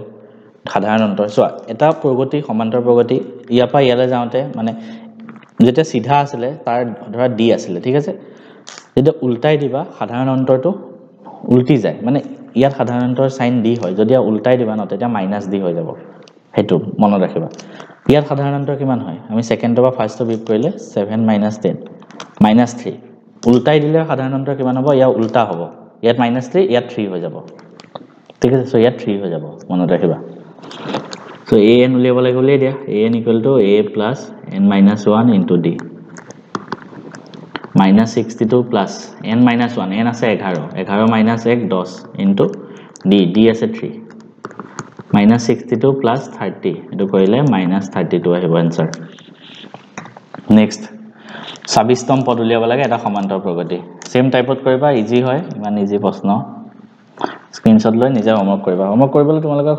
সাধাৰণ অন্তৰ সো এটা প্ৰগতি সমান্তৰ প্ৰগতি ইয়াৰ পৰা ইয়ালৈ যাওঁতে মানে যেটা সিধা আছিল তাৰ ধৰা d আছিল ঠিক আছে যেটা উল্টাই দিবা সাধাৰণ অন্তৰটো উল্টি যায় মানে ইয়াত সাধাৰণতৰ সাইন d হয় যদি উল্টাই দিবা ন তেতিয়া -d হৈ যাব হেতু মনত ৰাখিবা ইয়াত সাধাৰণতৰ কিমান হয় আমি সেকেন্ডৰ পৰা ফাৰ্ষ্টৰ বিয়োগ কৰিলে 7 - 10 -3 উল্টাই দিলে সাধাৰণতৰ কিমান হ'ব ইয়া উল্টা হ'ব ইয়াত -3 ইয়াত 3 হৈ যাব ঠিক আছে সো ইয়াত 3 হৈ যাব মনত ৰাখিবা সো an উলিয়াব লাগিব উলিয়াই দিয়া an = a + n - 1 * d -62 plus n - 1 n আছে 11 11 - 1 10 into d আছে 3 -62 plus 30 এটো কৰিলে -32 আহিব आंसर নেক্সট 26তম পদ উলিয়াব লাগে এটা সমান্তৰ প্ৰগতি সেম টাইপত কৰিবা ইজি হয় ইমান ইজি প্ৰশ্ন স্ক্ৰিনশ্বট লৈ নিজে হোমৱৰ্ক কৰিবা হোমৱৰ্ক কৰিবলৈ তোমালোকক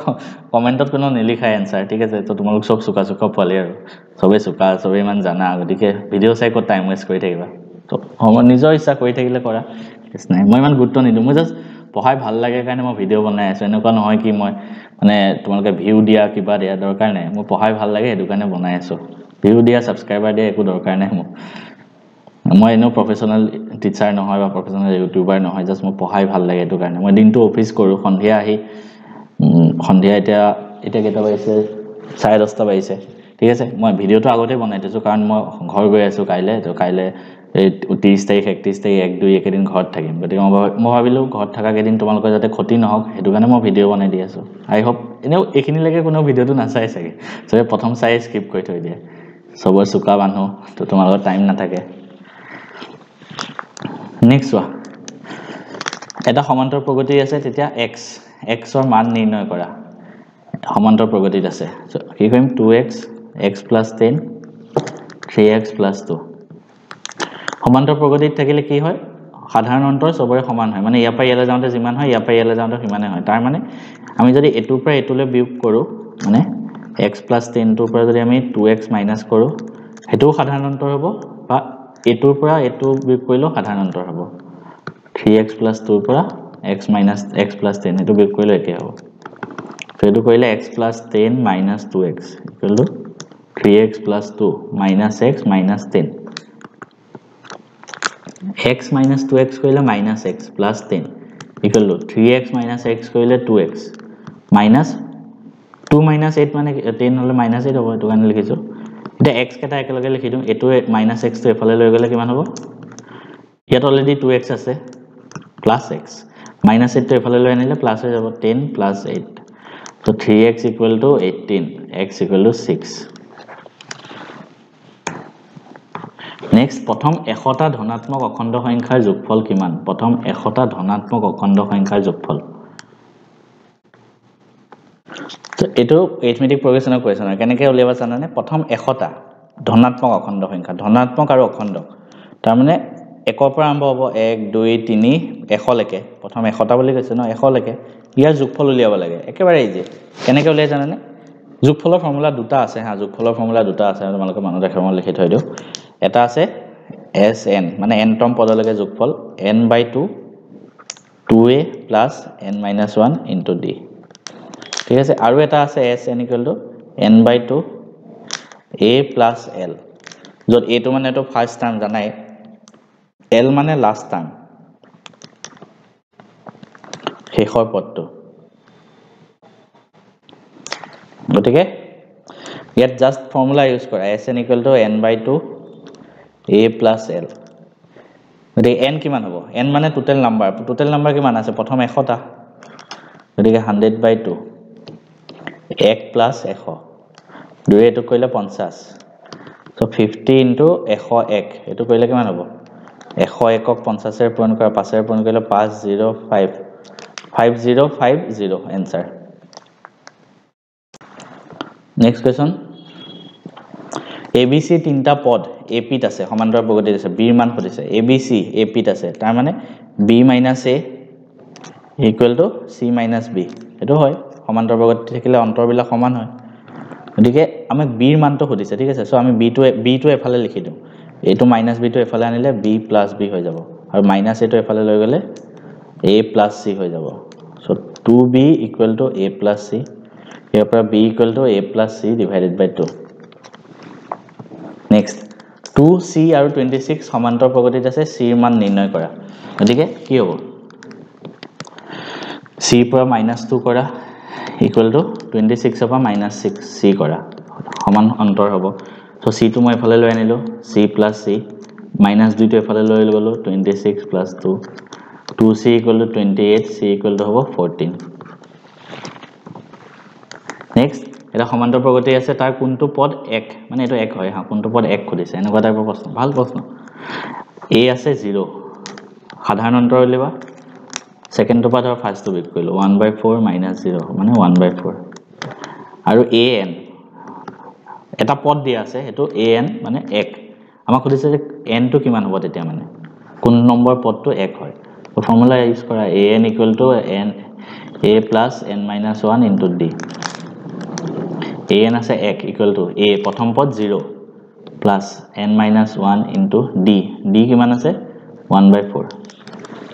কমেন্টত কোনো নিলিখাই आंसर ঠিক আছে তো তোমালোক সব সুকা পোৱালি আৰু সবে সুকা সবে ইমান জানা গতিকে ভিডিও চাই কত টাইম ওয়েষ্ট কৰি থাকিবা তো হোমৱৰ্ক নিজৰ ইচ্ছা কৰি থাকিলে কৰা ইছ নাই মই ইমান গুৰুত্ব নিদিওঁ মই জাস্ট পঢ়াই ভাল লাগে কাৰণে মই ভিডিও বনাই আছো এনেকুৱা নহয় কি মই মানে তোমালোকে ভিউ দিয়া কিবা দিয়া দৰকাৰ নাই মই পঢ়াই ভাল লাগে এটো কাৰণে বনাই আছো ভিউ দিয়া সাবস্ক্ৰাইবাৰ দিয়া একো দৰকাৰ নাই মই এনো প্ৰফেশনাল টিচাৰ নহয় বা প্ৰফেশনাল ইউটিউবাৰ নহয় জাস্ট মই পঢ়াই ভাল লাগে এটো কাৰণে মই দিনটো অফিস কৰো সন্ধিয়া আহি সন্ধিয়া এতিয়া কেটা বাজিছে 10:30 বাজিছে ঠিক আছে মই ভিডিওটো আগতে বনাই দিছো কাৰণ মই ঘৰ গৈ আছো কাইলে তো কাইলে 30 তাৰিখ 31 তাৰিখ 1 2 একেদিন ঘৰত থাকিম গতিকে মই ভাবিলো ঘৰত থাকা কেদিন তোমালোকৰ যাতে ক্ষতি নহওক হেতু কাৰণে মই ভিডিও বনাই দি আছো আই হোপ এনেও এখিনি লাগে কোনো ভিডিওটো নাচাই চাগে সবে প্ৰথম চাই স্কিপ কৰি থৈ দিয়ে সবৰ সুকা মানুহ তো তোমালোকৰ টাইম নাথাকে নেক্সট ওয়া এটা সমান্তৰ প্ৰগতি আছে তেতিয়া x ৰ মান নিৰ্ণয় কৰা সমান্তৰ প্ৰগতিত আছে কি কৰিম 2x x + 10 3x + 2 সমান্তৰ প্ৰগতিত থাকিলে কি হয় সাধাৰণ অন্তৰ সবৰে সমান হয় মানে ইয়াৰ পৰা ইয়ালৈ যাওঁতে যিমান হয় ইয়াৰ পৰা ইয়ালৈ যাওঁতে সিমানে হয় তাৰ মানে আমি যদি এটোৰ পৰা এটোলৈ বিয়োগ কৰো মানে x + 10 টোৰ পৰা যদি আমি 2x মাইনাস কৰো হেতু সাধাৰণ অন্তৰ হ'ব বা এটোৰ পৰা এটো বিয়োগ কৰিলেও সাধাৰণ অন্তৰ হ'ব 3x + 2 ৰ পৰা x - x + 10 এটো বিয়োগ কৰিলে একে হ'ব তো এটো কৰিলে x + 10 - 2x = 3x + 2 - x - 10 x - 2x কৰিলে -x + 10 = 3x - x কৰিলে 2x minus 2 - 8 মানে 10 হলে -8 হ'ব এটো কাৰণে লিখিছো এটা x কেটা একেলগে লিখি দিম এটো -x টো এফালে লৈ গলে কিমান হ'ব ইয়াত অলৰেডি 2x আছে + x -8 টো এফালে লৈ আনিলে প্লাস হৈ যাব 10 + 8 so 3x = 18 x = 6 নেক্সট প্ৰথম 100টা ধনাত্মক অখণ্ড সংখ্যাৰ যোগফল কিমান প্ৰথম 100টা ধনাত্মক অখণ্ড সংখ্যাৰ যোগফল তো এটো এৰিথমেটিক প্ৰগ্ৰেছনৰ কোৱেশ্চন কেনেকৈ উলিয়াবা জানানে প্ৰথম 100টা ধনাত্মক অখণ্ড সংখ্যা ধনাত্মক আৰু অখণ্ড তাৰ মানে 1 ৰ পৰা আৰম্ভ হ'ব 1 2 3 100 লৈকে প্ৰথম 100টা বুলি কৈছে ন 100 লৈকে ইয়াৰ যোগফল উলিয়াব লাগে একেবাৰে ইজি কেনেকৈ উলিয়াই জানানে যোগফলৰ ফৰ্মুলা দুটা আছে হা যোগফলৰ ফৰ্মুলা দুটা আছে তোমালোকে মনত ৰাখিব মই লিখি থৈ দিও এটা আছে sn মানে n তম পদলৈকে যোগফল n/2 2a + n - 1 * d ঠিক আছে আৰু এটা আছে sn = n/2 a + l যত a টো মানে তো ফার্স্ট টার্ম জানাই l মানে লাস্ট টার্ম শেষৰ পদটো গতিকে ইয়াত জাস্ট ফৰ্মুলা ইউজ কৰা sn = n/2 a + l গতিকে n কিমান হ'ব n মানে টোটাল নাম্বাৰ কিমান আছে প্ৰথম 100টা গতিকে 100/2 1 + 100 2 এটো কৰিলে 50 so 50 * 101 এটো কৰিলে কিমান হ'ব 101ক 50 এৰ পূৰণ কৰা 5 এৰ পূৰণ কৰিলে 505 5050 आंसर नेक्स्ट क्वेश्चन ABC তিনটা পদ AP ত আছে সমান্তৰ প্ৰগতিত আছে B ৰ মান খুদিছে ABC AP ত আছে তাৰ মানে B - A = C - B এটো হয় সমান্তৰ প্ৰগতিত থাকিলে অন্তৰবিলাক সমান হয় গতিকে আমাক B ৰ মানটো খুদিছে ঠিক আছে সো আমি B টো এফালে লিখি দিও এটো -B টো এফালে আনিলে B + B হৈ যাব আৰু - A টো এফালে লৈ গলে A + C হৈ যাব so 2B = A + C ইয়াৰ পৰা B = A + C / 2 next 2C আৰু 26 সমান্তৰ প্ৰগতিত আছে C ৰ মান নিৰ্ণয় কৰা গতিকে কি হ'ব C c পৰা -2 কৰা ইকুৱেল টু 26 পৰা -6 c কৰা সমান অন্তৰ হ'ব সো c টো মই এফালে লৈ আনিলো c + c -2 টো এফালে লৈ গলো 26 + 2 2c = 28 c = হ'ব 14 নেক্সট এটা সমান্তৰ প্ৰগতি আছে তাৰ কোনটো পদ 1 মানে এটো 1 হয় হা কোনটো পদ 1 খুদিছে এনেকুৱা টাইপৰ প্ৰশ্ন ভাল প্ৰশ্ন a আছে 0 সাধাৰণ অন্তৰ উলিবা সেকেন্ড পদ আৰু ফাৰ্স্ট টো বিক কৰিলো 1/4 - 0 মানে 1/4 আৰু an এটা পদ দিয়া আছে এটো an মানে 1 আমাক খুদিছে যে n টো কিমান হ'ব তেতিয়া মানে কোন নম্বৰ পদটো 1 হয় তো ফৰ্মুলা ইউজ কৰা an = n a + n - 1 * d an আছে 1 = a প্ৰথম পদ 0 plus n - 1 into d d কিমান আছে 1/4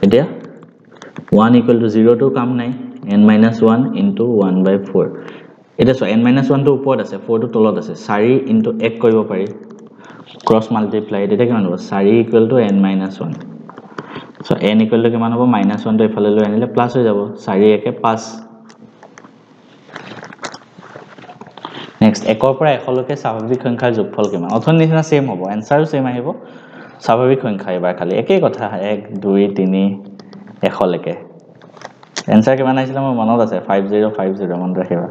এতিয়া 1 = 0 to কাম নাই n - 1 into 1/4 এটা সো n - 1 টো ওপৰত আছে 4 টো তলত আছে 4 into 1 কৰিব পাৰি ক্ৰস মাল্টিপ্লাই এটা কিমান হ'ব 4 = n - 1 সো n = কিমান হ'ব -1 টো এফালে লৈ আনিলে প্লাস হৈ যাব 4 * 1 = 5 নেক্সট 1 ৰ পৰা 1 লৈকে স্বাভাৱিক সংখ্যাৰ যোগফল কিমান অথন নিচিনা সেম হ'ব আনসাৰো সেম আহিব স্বাভাৱিক সংখ্যা এবাৰ খালি একেই কথা 1 2 3 1 লৈকে আনসাৰ কিমান আহিছিল মোৰ মনত আছে 5050 মনত ৰাখিবা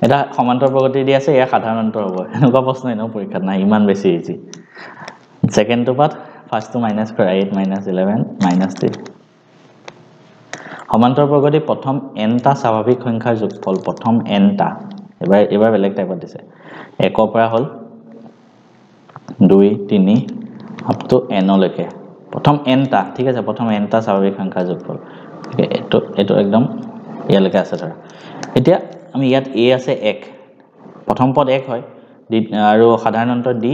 এটা সমান্তৰ প্ৰগতি দি আছে এয়া সাধাৰণ অন্তৰ হ'ব এনেকুৱা প্ৰশ্ন এনেও পৰীক্ষাত নাই ইমান বেছি ইজি সেকেন্ড টো পাত ফাৰ্স্ট টো মাইনাস কৰা 8 - 11 - 3 সমান্তৰ প্ৰগতি প্ৰথম n টা স্বাভাৱিক সংখ্যাৰ যোগফল প্ৰথম n টা এবাৰ বেলেগ টাইপত দিছে 1 ৰ পৰা হল 2 3 আপ টু n লৈকে প্ৰথম n টা ঠিক আছে প্ৰথম n টা স্বাভাৱিক সংখ্যাৰ যোগফল এটো একদম ইয়ালৈকে আছে ধৰা এতিয়া আমি ইয়াত a আছে 1 প্ৰথম পদ 1 হয় আৰু সাধাৰণ অন্তৰ d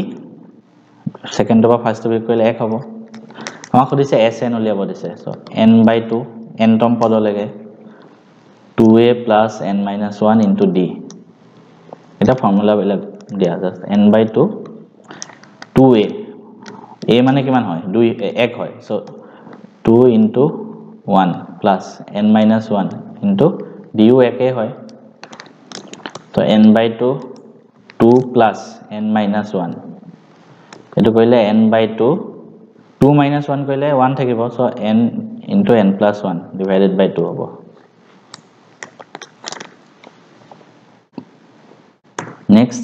সেকেন্ড বা ফাৰ্স্ট বিক কৰিলে 1 হ'ব আমাক খুদিছে sn উলিয়াব দিছে সো n/2 n তম পদলৈকে 2a + n - 1 into d এটা ফৰ্মুলা বেলেগ দিয়া জাস্ট n/2 2a a মানে কিমান হয় 2 1 হয় so 2 into 1 plus n - 1 into d ও একেই হয় তো n/2 2 plus n - 1 এটো কইলে n/2 2 - 1 কইলে 1 থাকিব so n into n plus 1 divided by 2 হ'ব নেক্সট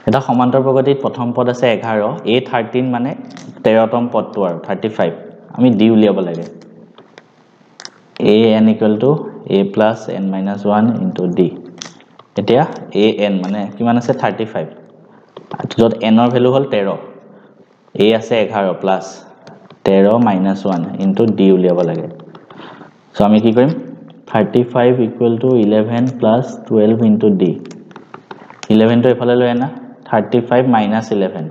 এটা সমান্তৰ প্ৰগতিত প্ৰথম পদ আছে 11 a13 মানে 13 তম পদটো আৰু 35 আমি d উলিয়াব লাগে an = a + n - 1 into d এতিয়া an মানে কিমান আছে 35 যত n ৰ ভ্যালু হল 13 a আছে 11 plus 13 - 1 into d উলিয়াব লাগে সো আমি কি কৰিম 35 = 11 plus 12 into d 11 টো এফালে লৈ আনা 35 - 11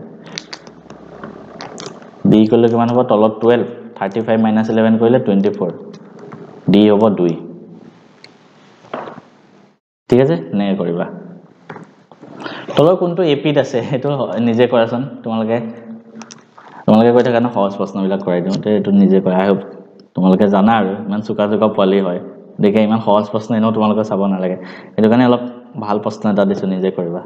d = কিমান হ'ব তলত 12 35 - 11 কৰিলে 24 d হ'ব 2 ঠিক আছে নে কৰিবা তলৰ কোনটো এপিত আছে এটো নিজে কৰাচোন তোমালোকে কৈ থাকা না সহজ প্ৰশ্নবিলাক কৰাই দিও এটো নিজে কৰা আই হোপ তোমালোকে জানা আৰু ইমান চুকা পোৱালি হয় দেখে ইমান সহজ প্ৰশ্ন এনেও তোমালোকে চাব নালাগে এটো কাৰণে অলপ ভাল প্ৰশ্ন এটা দিছো নিজে কৰিবা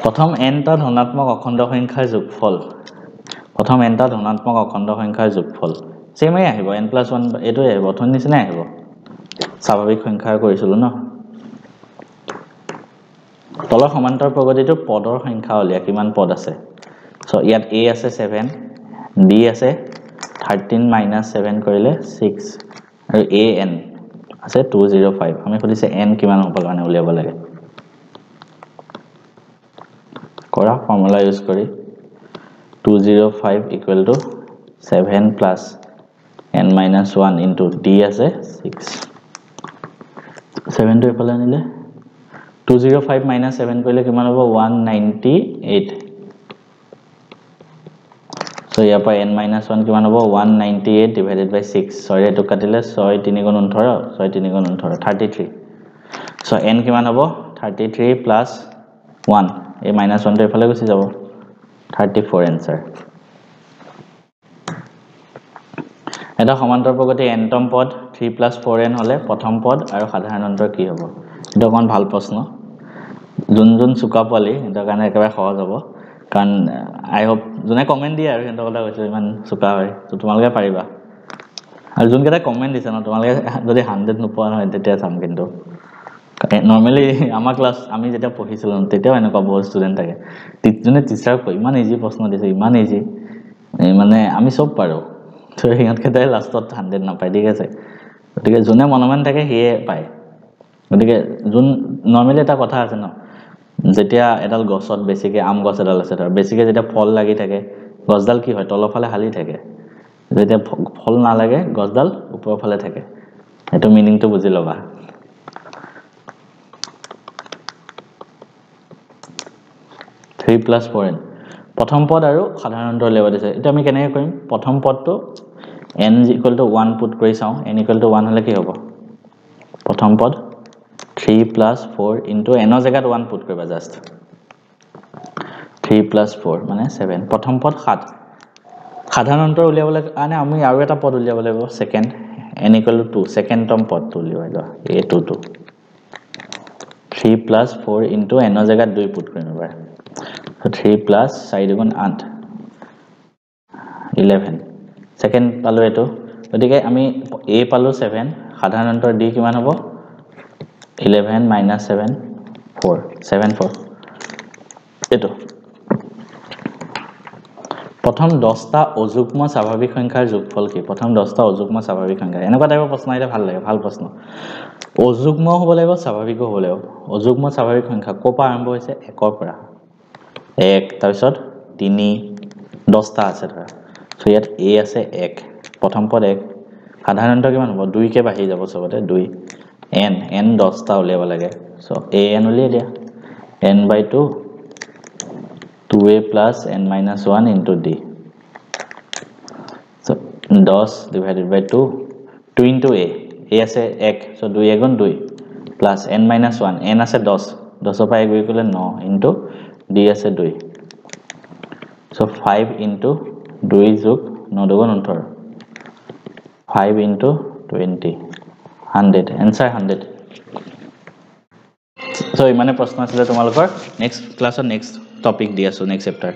প্ৰথম n টা ধনাত্মক অখণ্ড সংখ্যাৰ যোগফল প্ৰথম n টা ধনাত্মক অখণ্ড সংখ্যাৰ যোগফল সেমে আহিব n + 1 এটো আহিব অথন নিচিনা আহিব স্বাভাৱিক সংখ্যাৰ কৰিছিল ন তলৰ সমান্তৰ প্ৰগতিটো পদৰ সংখ্যা উলিয়া কিমান পদ আছে সো ইয়াত a আছে 7 d আছে 13 - 7 কৰিলে 6 আৰু an আছে 205 আমি খুদিছে n কিমান হ'ব কাৰণে উলিয়াব লাগে কৰা ফৰ্মুলা ইউজ কৰি 205 = 7 plus n - 1 into d আছে 6 7 টো এফালে আনিলে 205 - 7 কৰিলে কিমান হ'ব 198 সো ইয়াৰ পৰা n - 1 কিমান হ'ব 198 divided by 6 সৰি এটো কাটিলে 6 3 * 18 6 3 * 18 33 সো n কিমান হ'ব 33 plus 1 এই -1 টো এফালে গুচি যাব 34 आंसर এটা সমান্তৰ প্ৰগতি nতম পদ 3 + 4n হলে প্ৰথম পদ আৰু সাধাৰণ অন্তৰ কি হ'ব এটা কোন ভাল প্ৰশ্ন যোন চুকা পালি এটা কাৰণে একেবাৰে সহজ হ'ব কাৰণ আই হোপ যোনে কমেন্ট দিয়ে আৰু হেতৰ কথা কৈছো ইমান চুকা হয় তো তোমালোকে পাৰিবা আৰু যোন কেটা কমেন্ট দিছে ন তোমালোকে যদি 100 নোপোৱা নহয় তেতিয়া চাম কিন্তু নৰমালি আমাৰ ক্লাস আমি যেটা পঢ়িছিলাম তেতিয়াও এনেকুৱা বহুত ষ্টুডেন্ট থাকে যোনে টিচাৰ কই ইমান ইজি প্ৰশ্ন দিছে ইমান ইজি মানে আমি সব পাৰো তো হিহঁত কেটাই লাষ্টত 100 নাপায় ঠিক আছে গতিকে যোনে মনমান থাকে হিয়ে পায় গতিকে যোন নরমালি এটা কথা আছে ন যেতিয়া এডাল গছত বেছিকে আম গছ এডাল আছে তাৰ বেছিকে যেতিয়া ফল লাগি থাকে গছডাল কি হয় তলফালে হালি থাকে যেতিয়া ফল না লাগে গছডাল ওপৰৰ ফালে থাকে এটো মিনিংটো বুজি লবা 3 + 4n প্ৰথম পদ আৰু সাধাৰণ অন্তৰ উলিয়াব দিছে এটা আমি কেনেকৈ কৰিম প্ৰথম পদটো n = 1 পুট কৰি চাও n = 1 হলে কি হ'ব প্ৰথম পদ 3 + 4 * n ৰ জায়গাত 1 পুট কৰিবা জাস্ট 3 + 4 মানে 7 প্ৰথম পদ 7 সাধাৰণ অন্তৰ উলিয়াবলৈ আনে আমি আৰু এটা পদ উলিয়াব লাগিব সেকেন্ড n = 2 সেকেন্ডতম পদটো উলিয়াই লোৱা a22 3 + 4 * n ৰ জায়গাত 2 পুট কৰিম এবাৰ So 3 plus 4 দুগুণ 8 11 সেকেন্ড পালো এটো গতিকে আমি a পালো 7 সাধাৰণ অন্তৰ d কিমান হ'ব 11 - 7 4 7 4 এটো প্ৰথম 10টা অযুগ্ম স্বাভাৱিক সংখ্যাৰ যোগফল কি প্ৰথম 10টা অযুগ্ম স্বাভাৱিক সংখ্যা এনেকুৱা টাইপৰ প্ৰশ্ন এটা ভাল লাগে ভাল প্ৰশ্ন অযুগ্ম হ'ব লাগিব স্বাভাৱিক হ'ব লাগিব অযুগ্ম স্বাভাৱিক সংখ্যা কোপা আৰম্ভ হৈছে 1 ৰ পৰা 1 তাৰপিছত 3 10টা আছে ধৰা সো ইয়াত a আছে 1 প্ৰথম পদ 1 সাধাৰণ অন্তৰ কিমান হ'ব 2 কে বাঢ়ি যাব সবতে 2 n 10টা উলিয়াব লাগে সো an উলিয়াই দিয়া n/2 2a + n - 1 into d so 10 / 2 2 into a আছে 1 so 2 * 2 plus n - 1 n আছে 10 10 পৰা 1 গৈ 9 into d আছে 2 so 5 into 2 যোগ 9 দুগুণ 18 5 into 20 100 answer 100 so ইমানে প্ৰশ্ন আছিল তোমালোকৰ নেক্সট ক্লাছত নেক্সট টপিক দি আছো নেক্সট চেপ্টাৰ